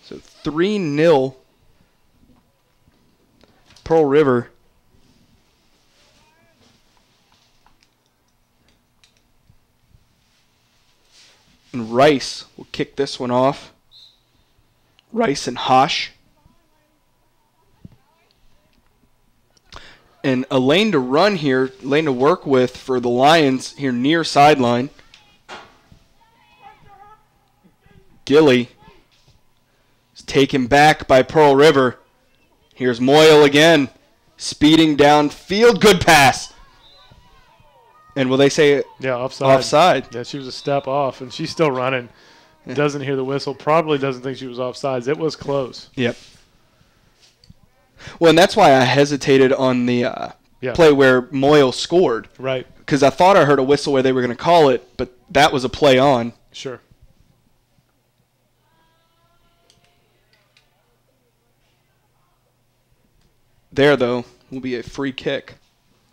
So 3-0 Pearl River. And Rice will kick this one off. Rice and Hosh. And a lane to run here, lane to work with for the Lions here near sideline. Gilly is taken back by Pearl River. Here's Moyle again, speeding downfield. Good pass. And will they say offside? Offside. Yeah, she was a step off, and she's still running. Yeah. Doesn't hear the whistle. Probably doesn't think she was offsides. It was close. Yep. Well, and that's why I hesitated on the play where Moyle scored. Right. Because I thought I heard a whistle where they were going to call it, but that was a play on. Sure. There, though, will be a free kick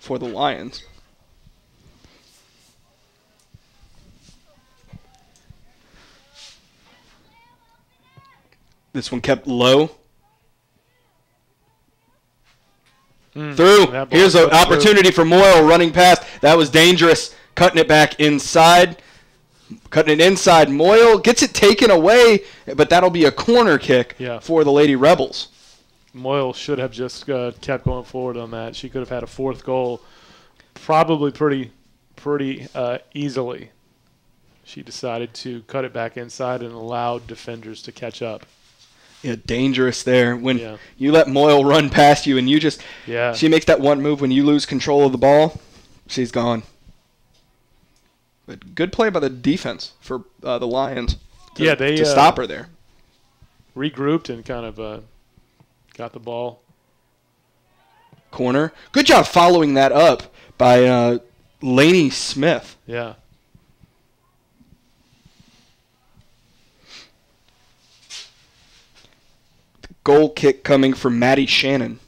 for the Lions. This one kept low. Through. Here's an opportunity for Moyle running past. That was dangerous. Cutting it back inside. Cutting it inside. Moyle gets it taken away, but that'll be a corner kick for the Lady Rebels. Moyle should have just kept going forward on that. She could have had a fourth goal probably pretty easily. She decided to cut it back inside and allowed defenders to catch up. Yeah, dangerous there. When you let Moyle run past you and you just she makes that one move when you lose control of the ball, she's gone. But good play by the defense for the Lions to stop her there. Regrouped and kind of got the ball. Corner. Good job following that up by Lainey Smith. Yeah. Goal kick coming from Maddie Shannon.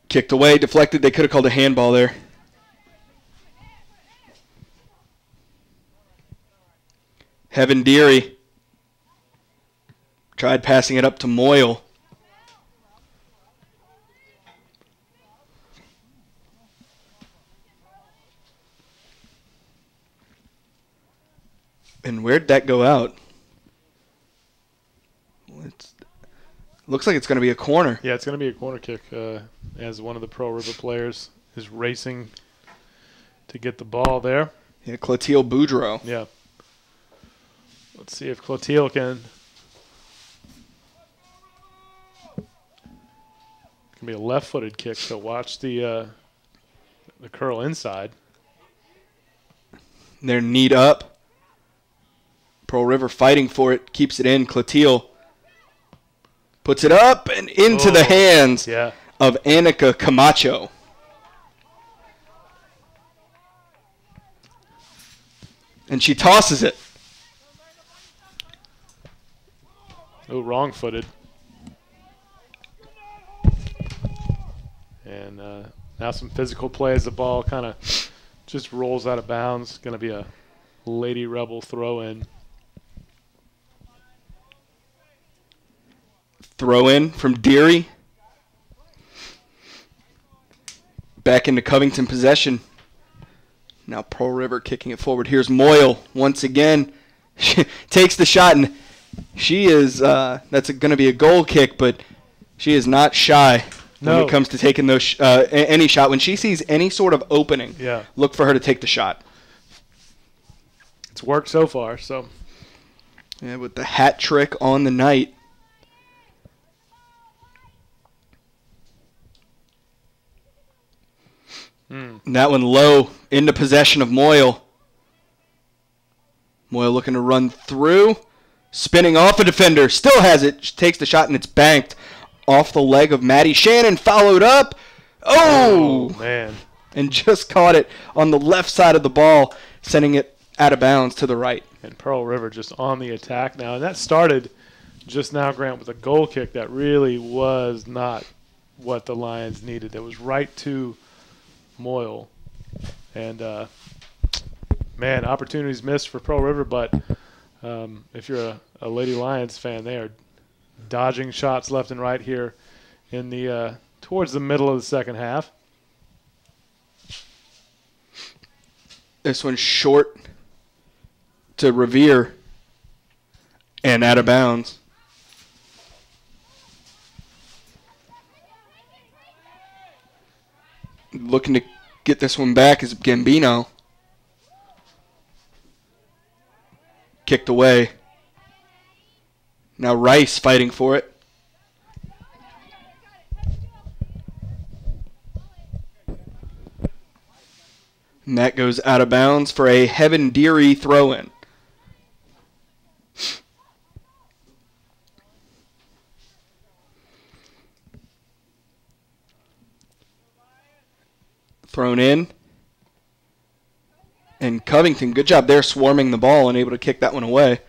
Kicked away, deflected. They could have called a handball there. Heaven Deary tried passing it up to Moyle. And where'd that go out? Looks like it's going to be a corner. Yeah, it's going to be a corner kick as one of the Pearl River players is racing to get the ball there. Yeah, Clotilde Boudreau. Yeah. Let's see if Clotilde can be a left-footed kick, so watch the curl inside. They're kneed up. Pearl River fighting for it, keeps it in. Clotilde puts it up and into the hands of Annika Camacho. And she tosses it. Oh, wrong-footed. And now some physical play as the ball kind of just rolls out of bounds. Going to be a Lady Rebel throw-in. Throw in from Deary. Back into Covington possession. Now Pearl River kicking it forward. Here's Moyle once again. She takes the shot, and she is that's going to be a goal kick, but she is not shy when it comes to taking those any shot. When she sees any sort of opening, look for her to take the shot. It's worked so far. So, yeah, with the hat trick on the night. And that one low into possession of Moyle. Moyle looking to run through. Spinning off a defender. Still has it. She takes the shot and it's banked off the leg of Maddie Shannon. Followed up. Oh, man. And just caught it on the left side of the ball, sending it out of bounds to the right. And Pearl River just on the attack now. And that started just now, Grant, with a goal kick that really was not what the Lions needed. It was right to Moyle. And, man, opportunities missed for Pearl River, but if you're a Lady Lions fan, they are dodging shots left and right here in the towards the middle of the second half. This one's short to Revere. And out of bounds. Looking to get this one back is Gambino. Kicked away. Now Rice fighting for it. And that goes out of bounds for a Heaven Deary throw-in. Thrown in. And Covington, good job there swarming the ball and able to kick that one away.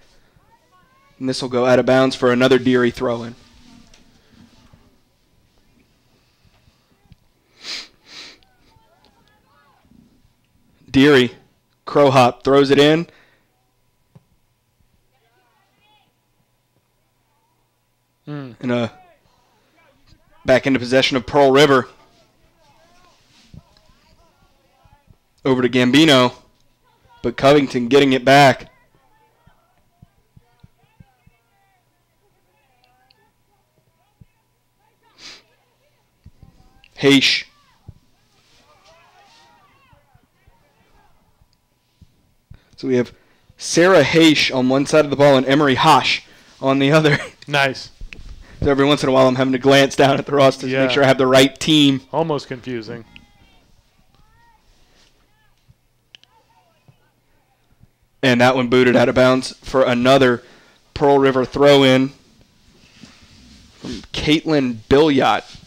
And this will go out of bounds for another Deary throw-in. Deary, crow hop, throws it in. And back into possession of Pearl River. Over to Gambino, but Covington getting it back. Haish. So we have Sarah Haish on one side of the ball and Emery Hosh on the other. Nice. So every once in a while I'm having to glance down at the roster to make sure I have the right team. Almost confusing. And that one booted out of bounds for another Pearl River throw-in from Caitlin Billiot.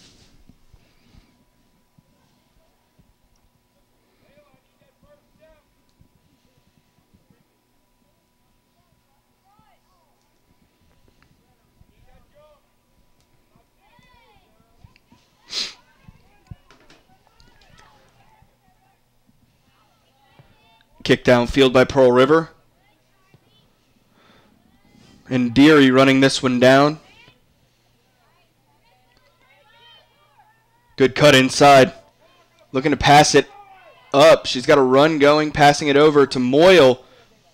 Kick downfield by Pearl River. And Deary running this one down. Good cut inside. Looking to pass it up. She's got a run going, passing it over to Moyle.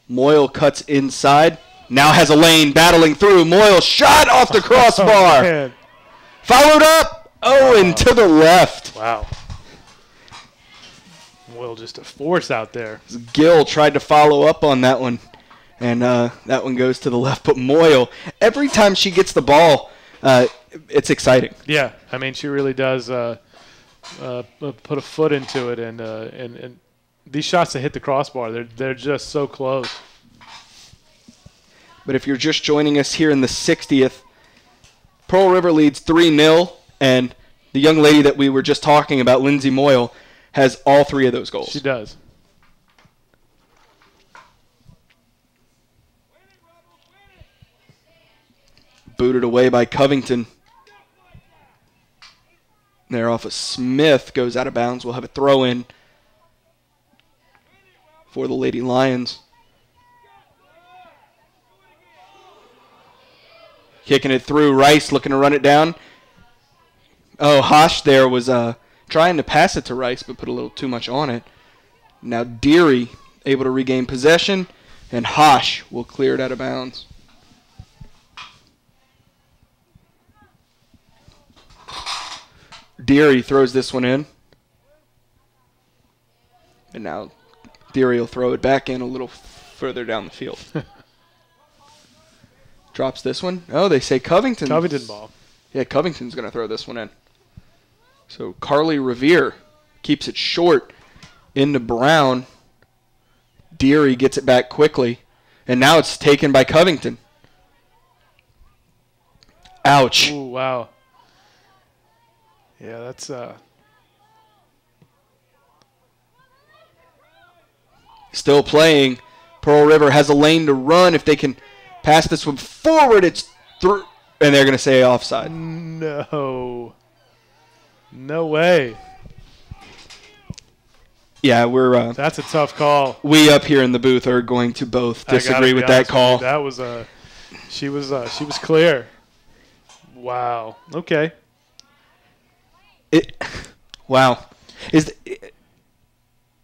Moyle cuts inside. Now has a lane battling through. Moyle shot off the crossbar. Man. Followed up. And to the left. Wow. Moyle just a force out there. Gill tried to follow up on that one. And that one goes to the left. But Moyle, every time she gets the ball, it's exciting. Yeah, I mean, she really does put a foot into it. And these shots that hit the crossbar, they're just so close. But if you're just joining us here in the 60th, Pearl River leads 3-0. And the young lady that we were just talking about, Lindsay Moyle, has all three of those goals. She does. Booted away by Covington. There off of Smith. Goes out of bounds. We'll have a throw-in for the Lady Lions. Kicking it through. Rice looking to run it down. Oh, Hosh there was trying to pass it to Rice, but put a little too much on it. Now Deary able to regain possession, and Hosh will clear it out of bounds. Deary throws this one in. And now Deary will throw it back in a little further down the field. Drops this one. Oh, they say Covington. Covington ball. Yeah, Covington's going to throw this one in. So Carly Revere keeps it short into Brown. Deary gets it back quickly. And now it's taken by Covington. Ouch. Ooh, wow. Yeah, that's still playing. Pearl River has a lane to run. If they can pass this one forward, it's through. And they're going to say offside. No. No way. Yeah, we're... that's a tough call. We up here in the booth are going to both disagree with that call. That was she was clear. Wow. Okay. Wow.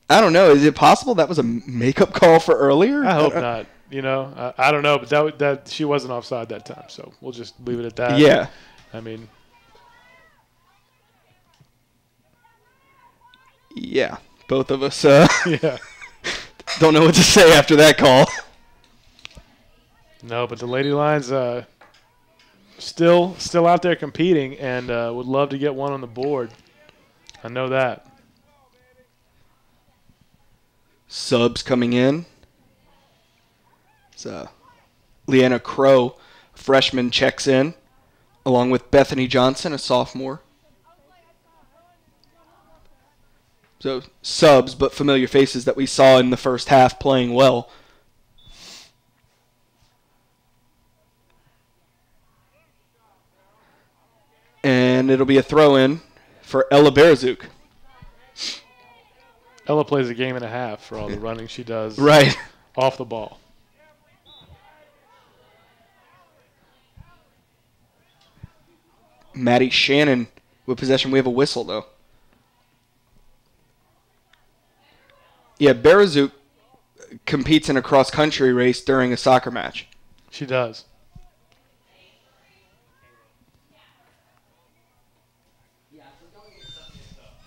I don't know. Is it possible that was a makeup call for earlier? I hope not. You know, I don't know, but that she wasn't offside that time, so we'll just leave it at that. Yeah. I mean, yeah, both of us yeah. don't know what to say after that call. No, but the Lady Lions still out there competing and would love to get one on the board. I know that. Subs coming in. So Leanna Crow, freshman, checks in, along with Bethany Johnson, a sophomore. So subs, but familiar faces that we saw in the first half playing well. And it'll be a throw-in for Ella Berzuk. Ella plays a game and a half for all the running she does Right. off the ball. Maddie Shannon with possession. We have a whistle, though. Yeah, Berzuk competes in a cross-country race during a soccer match. She does.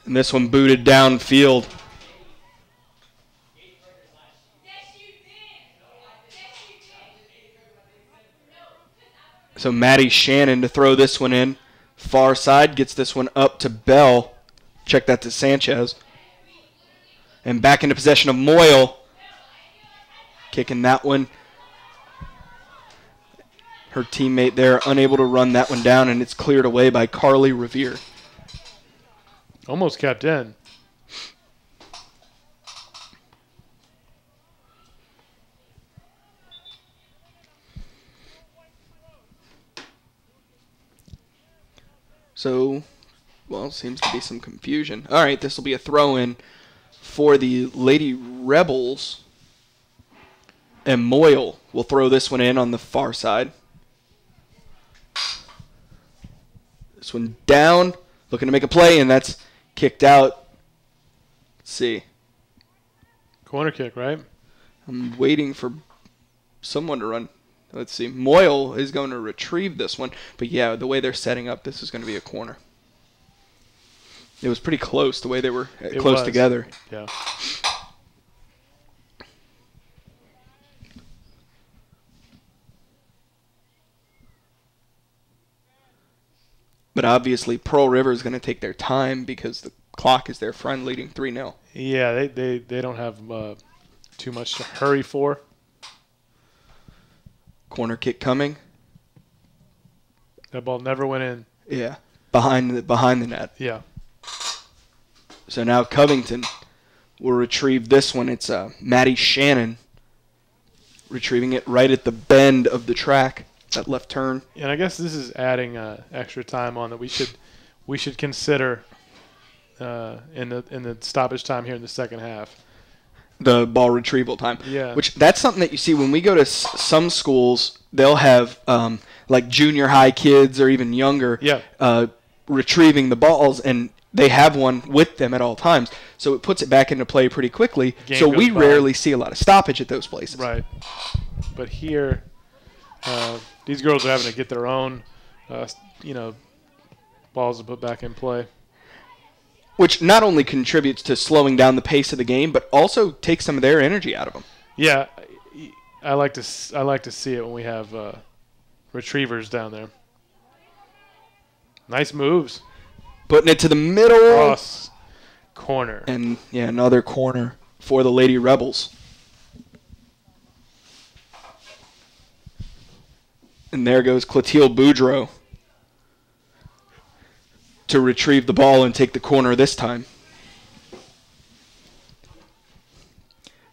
And this one booted downfield. So Maddie Shannon to throw this one in. Far side gets this one up to Bell. Check that to Sanchez. And back into possession of Moyle. Kicking that one. Her teammate there unable to run that one down, and it's cleared away by Carly Revere. Almost kept in. So, well, seems to be some confusion. All right, this will be a throw-in for the Lady Rebels. And Moyle will throw this one in on the far side. This one down, looking to make a play, and that's kicked out. Let's see. Corner kick, right? I'm waiting for someone to run. Let's see. Moyle is going to retrieve this one. But, yeah, the way they're setting up, this is going to be a corner. It was pretty close, the way they were close together. Yeah. But obviously, Pearl River is going to take their time because the clock is their friend, leading 3-0. Yeah, they don't have too much to hurry for. Corner kick coming. That ball never went in. Yeah, behind the net. Yeah. So now Covington will retrieve this one. It's Maddie Shannon retrieving it right at the bend of the track, that left turn. And I guess this is adding extra time on that we should consider in the stoppage time here in the second half. The ball retrieval time. Yeah. Which that's something that you see when we go to some schools. They'll have like junior high kids or even younger retrieving the balls, and they have one with them at all times. So it puts it back into play pretty quickly. So we rarely see a lot of stoppage at those places. Right. But here, these girls are having to get their own, balls to put back in play. Which not only contributes to slowing down the pace of the game, but also takes some of their energy out of them. Yeah, I like to see it when we have retrievers down there. Nice moves. Putting it to the middle. Cross corner. And, yeah, another corner for the Lady Rebels. And there goes Clotilde Boudreau to retrieve the ball and take the corner this time.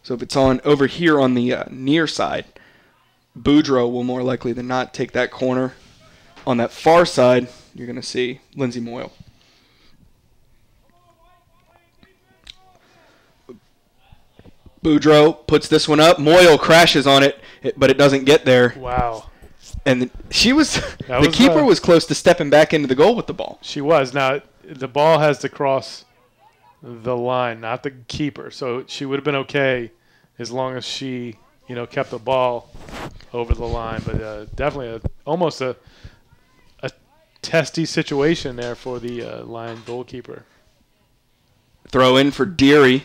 So if it's on over here on the near side, Boudreau will more likely than not take that corner. On that far side, you're going to see Lindsay Moyle. Boudreau puts this one up. Moyle crashes on it, but it doesn't get there. Wow. And the keeper was close to stepping back into the goal with the ball. She was. Now, the ball has to cross the line, not the keeper. So she would have been okay as long as she kept the ball over the line. But definitely almost a testy situation there for the Lion goalkeeper. Throw in for Deary.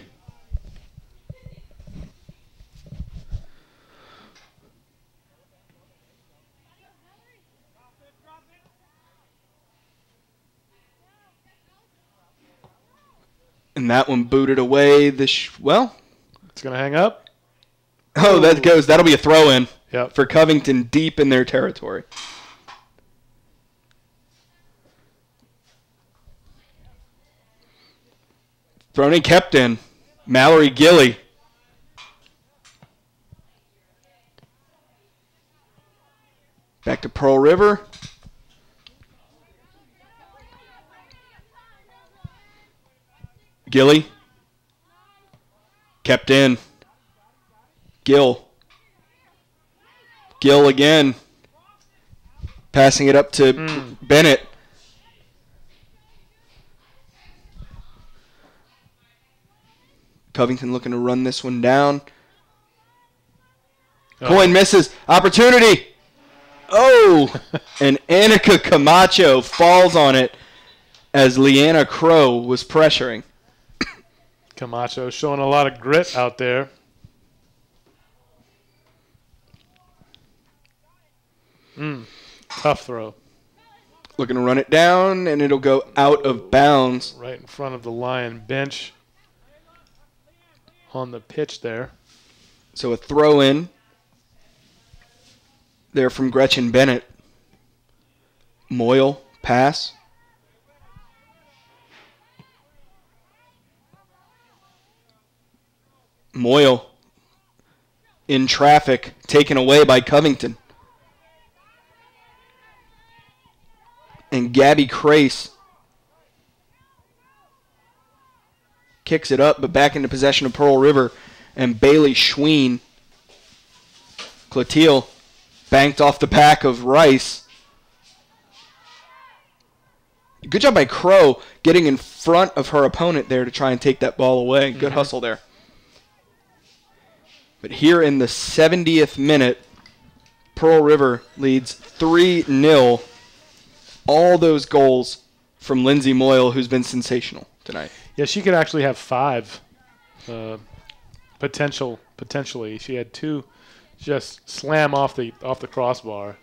And that one booted away. Well, it's going to hang up. Oh, that'll be a throw-in Yep. for Covington deep in their territory. Thrown in, kept in. Mallory Gilly. Back to Pearl River. Gilly. Kept in. Gill. Gill again. Passing it up to Bennett. Covington looking to run this one down. Coin misses. Opportunity. Oh! And Annika Camacho falls on it as Leanna Crow was pressuring. Camacho showing a lot of grit out there. Tough throw. Looking to run it down, and it'll go out of bounds. Right in front of the Lion bench on the pitch there. So a throw in there from Gretchen Bennett. Moyle, pass. Moyle in traffic, taken away by Covington. And Gabby Crace kicks it up, but back into possession of Pearl River. And Bailey Schween, Clotilde, banked off the back of Rice. Good job by Crow getting in front of her opponent there to try and take that ball away. Good hustle there. But here in the 70th minute, Pearl River leads 3-0. All those goals from Lindsay Moyle, who's been sensational tonight. Yeah, she could actually have 5 potentially. She had 2 just slam off the crossbar.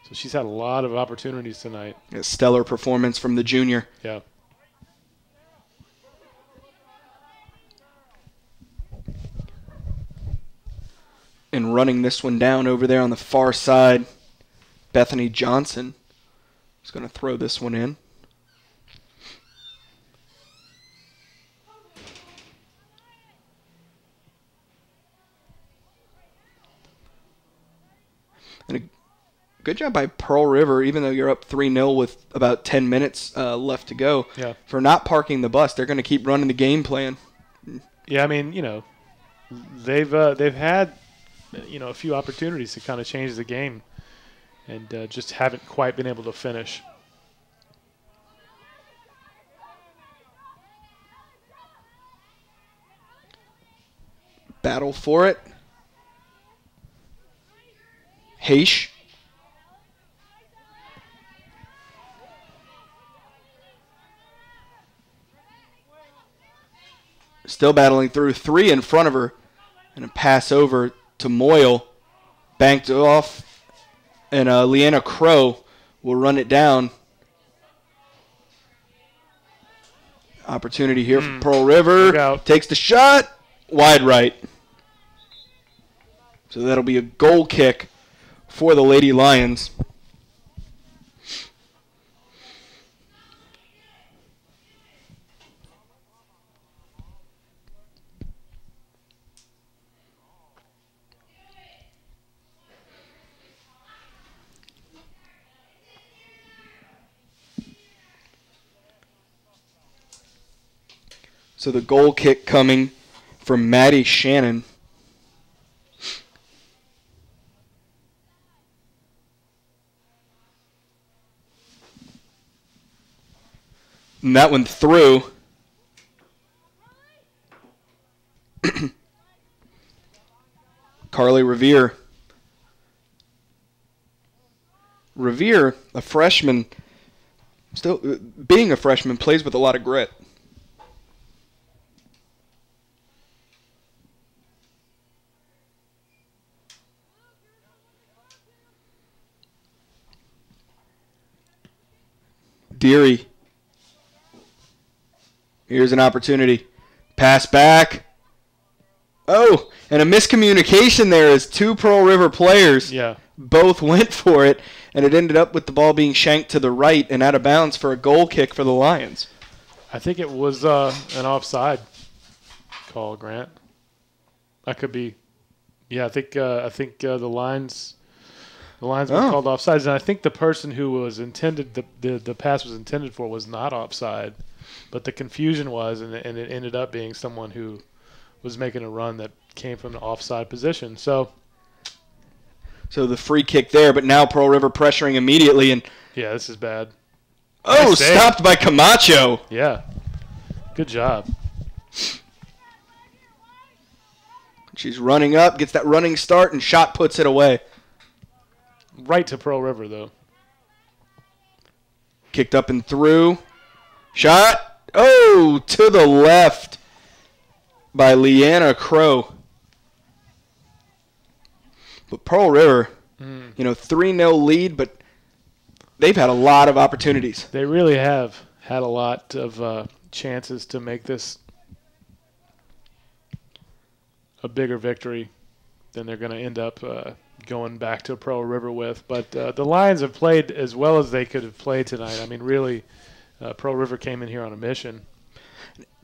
So she's had a lot of opportunities tonight. A stellar performance from the junior. Yeah. And running this one down over there on the far side, Bethany Johnson is going to throw this one in. And a good job by Pearl River, even though you're up 3-0 with about 10 minutes left to go, for not parking the bus. They're going to keep running the game plan. Yeah, I mean, they've had a few opportunities to kind of change the game and just haven't quite been able to finish. Battle for it. Heish. Still battling through. 3 in front of her. And a pass over to Moyle. Banked off. And Leanna Crow will run it down. Opportunity here for Pearl River. Takes the shot. Wide right. So that'll be a goal kick for the Lady Lions. So the goal kick coming from Maddie Shannon. And that one through. Carly Revere. Revere, a freshman, still being a freshman, plays with a lot of grit. Deary. Here's an opportunity. Pass back. Oh, and a miscommunication there as two Pearl River players both went for it, and it ended up with the ball being shanked to the right and out of bounds for a goal kick for the Lions. I think it was an offside call, Grant. That could be. Yeah, I think the Lions were called offsides, and I think the person who was intended the pass was intended for was not offside, but the confusion was, and it ended up being someone who was making a run that came from an offside position. So the free kick there, but now Pearl River pressuring immediately, and yeah, this is bad. Oh, nice stopped by Camacho. Yeah, good job. She's running up, gets that running start, and shot puts it away. Right to Pearl River, though. Kicked up and through. Shot. Oh, to the left by Leanna Crow. But Pearl River, 3-0 lead, but they've had a lot of opportunities. They really have had a lot of chances to make this a bigger victory than they're going to end up going back to Pearl River with. But the Lions have played as well as they could have played tonight. I mean, really, Pearl River came in here on a mission.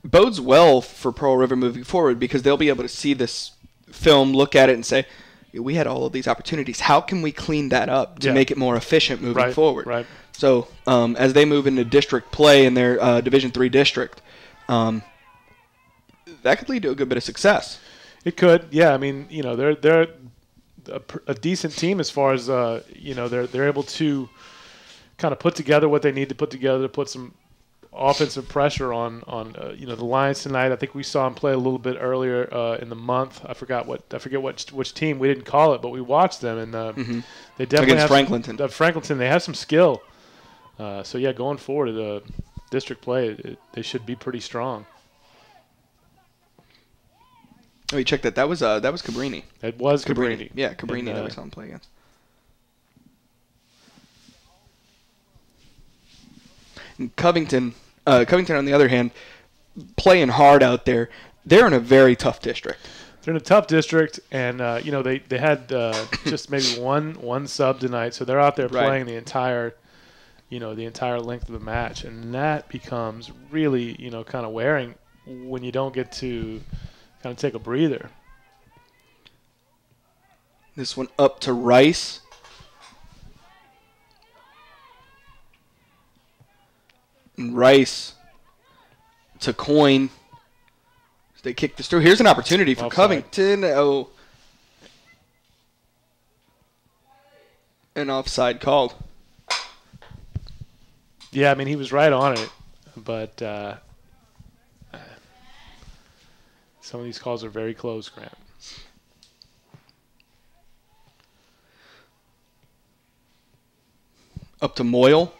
Bodes well for Pearl River moving forward because they'll be able to see this film, look at it, and say, we had all of these opportunities. How can we clean that up to make it more efficient moving forward? Right. So as they move into district play in their Division III district, that could lead to a good bit of success. It could, yeah. I mean, they're a decent team as far as they're able to kind of put together what they need to put together to put some offensive pressure on the Lions tonight. I think we saw them play a little bit earlier in the month. I forget which team. We didn't call it, but we watched them, and they definitely against Franklinton. Franklinton, they have some skill. So yeah, going forward to district play, they should be pretty strong. Oh, you checked that. That was Cabrini. It was Cabrini. Yeah, Cabrini that we saw him play against. And Covington, on the other hand, playing hard out there. They're in a very tough district. They're in a tough district, and they had just maybe one sub tonight, so they're out there playing the entire length of the match, and that becomes really kind of wearing when you don't get to kind of take a breather. This one up to Rice. And Rice to Coyne. They kick this through. Here's an opportunity for Covington. Oh. An offside called. Yeah, I mean, he was right on it, but some of these calls are very close, Grant. Up to Moyle.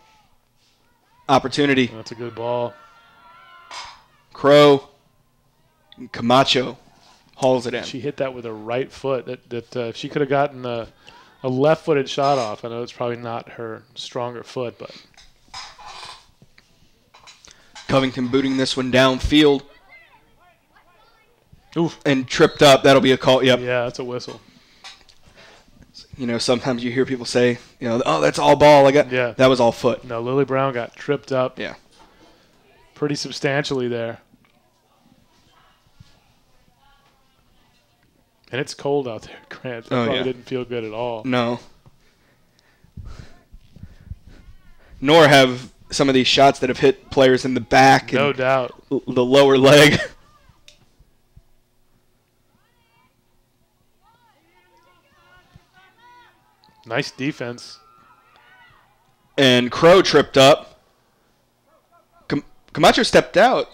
Opportunity. That's a good ball. Crow. Camacho hauls it in. She hit that with her right foot. That if she could have gotten a left-footed shot off, I know it's probably not her stronger foot, but. Covington booting this one downfield. Oof. And tripped up. That'll be a call. Yep. Yeah, that's a whistle. Sometimes you hear people say, oh, that's all ball. That was all foot. No, Lily Brown got tripped up. Yeah. Pretty substantially there. And it's cold out there, Grant. It probably didn't feel good at all. No. Nor have some of these shots that have hit players in the back. No doubt. The lower leg. Nice defense. And Crow tripped up. Camacho stepped out.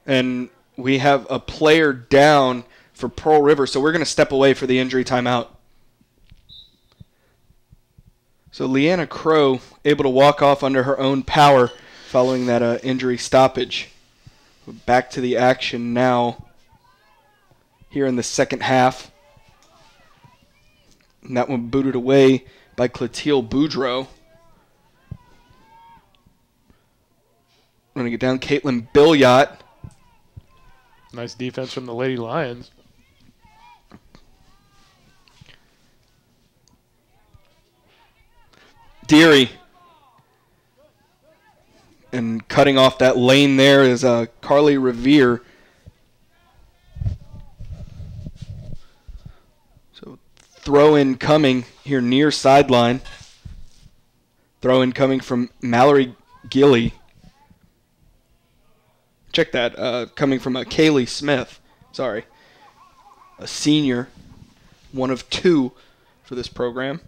And we have a player down for Pearl River, so we're going to step away for the injury timeout. So Leanna Crow able to walk off under her own power following that injury stoppage. Back to the action now here in the second half. And that one booted away by Clotilde Boudreau. Running it down, Caitlin Billiot. Nice defense from the Lady Lions. Deary. And cutting off that lane there is Carly Revere. So throw in coming here near sideline. Throw in coming from Mallory Gilly. Check that. Coming from Kaylee Smith. Sorry. A senior. One of two for this program.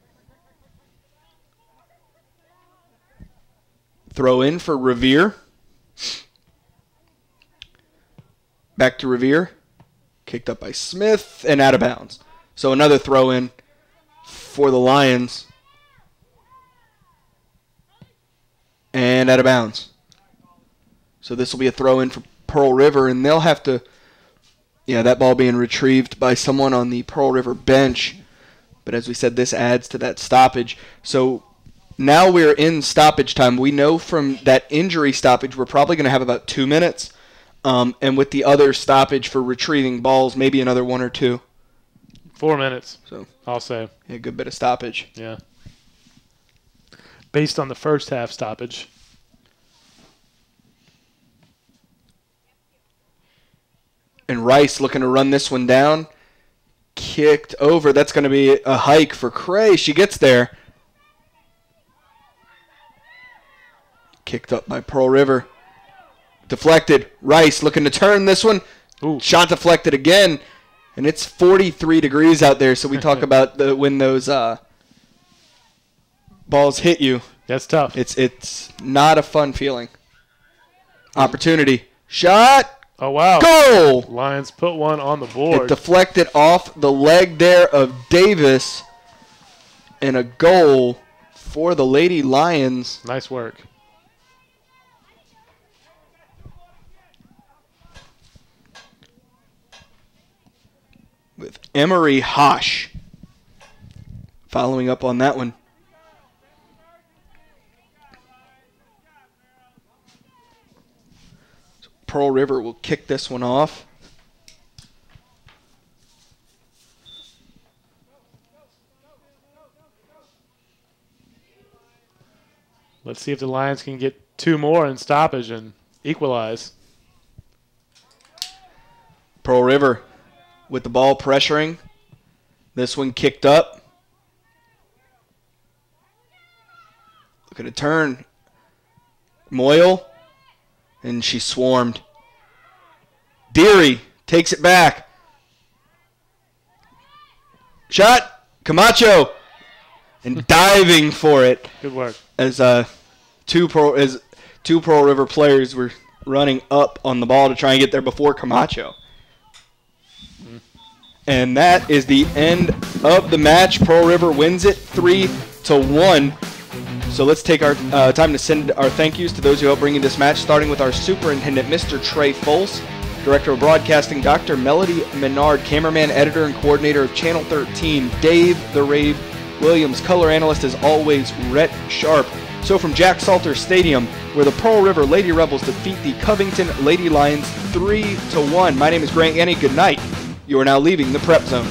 Throw in for Revere. Back to Revere. Kicked up by Smith and out of bounds. So another throw in for the Lions. And out of bounds. So this will be a throw in for Pearl River, and they'll have to, that ball being retrieved by someone on the Pearl River bench. But as we said, this adds to that stoppage. So now we're in stoppage time. We know from that injury stoppage we're probably going to have about 2 minutes. And with the other stoppage for retrieving balls, maybe another 1 or 2. 4 minutes, so I'll say. A good bit of stoppage. Yeah. Based on the first half stoppage. And Rice looking to run this one down. Kicked over. That's going to be a hike for Cray. She gets there. Kicked up by Pearl River. Deflected. Rice looking to turn this one. Ooh. Shot deflected again. And it's 43 degrees out there, so we talk about when those balls hit you. That's tough. It's not a fun feeling. Opportunity. Shot. Oh, wow. Goal! Lions put one on the board. It deflected off the leg there of Davis. And a goal for the Lady Lions. Nice work. With Emery Hosh following up on that one. So Pearl River will kick this one off. Let's see if the Lions can get 2 more in stoppage and equalize. Pearl River with the ball pressuring. This one kicked up. Look at a turn. Moyle. And she swarmed. Deary takes it back. Shot. Camacho. And diving for it. Good work. As two Pearl River players were running up on the ball to try and get there before Camacho. And that is the end of the match. Pearl River wins it 3-1. So let's take our time to send our thank yous to those who helped bring you this match, starting with our superintendent, Mr. Trey Folse, Director of Broadcasting, Dr. Melody Menard, cameraman, editor, and coordinator of Channel 13, Dave the Rave Williams, color analyst, as always, Rhett Sharp. So from Jack Salter Stadium, where the Pearl River Lady Rebels defeat the Covington Lady Lions 3-1. My name is Grant Yanni. Good night. You are now leaving the Prep Zone.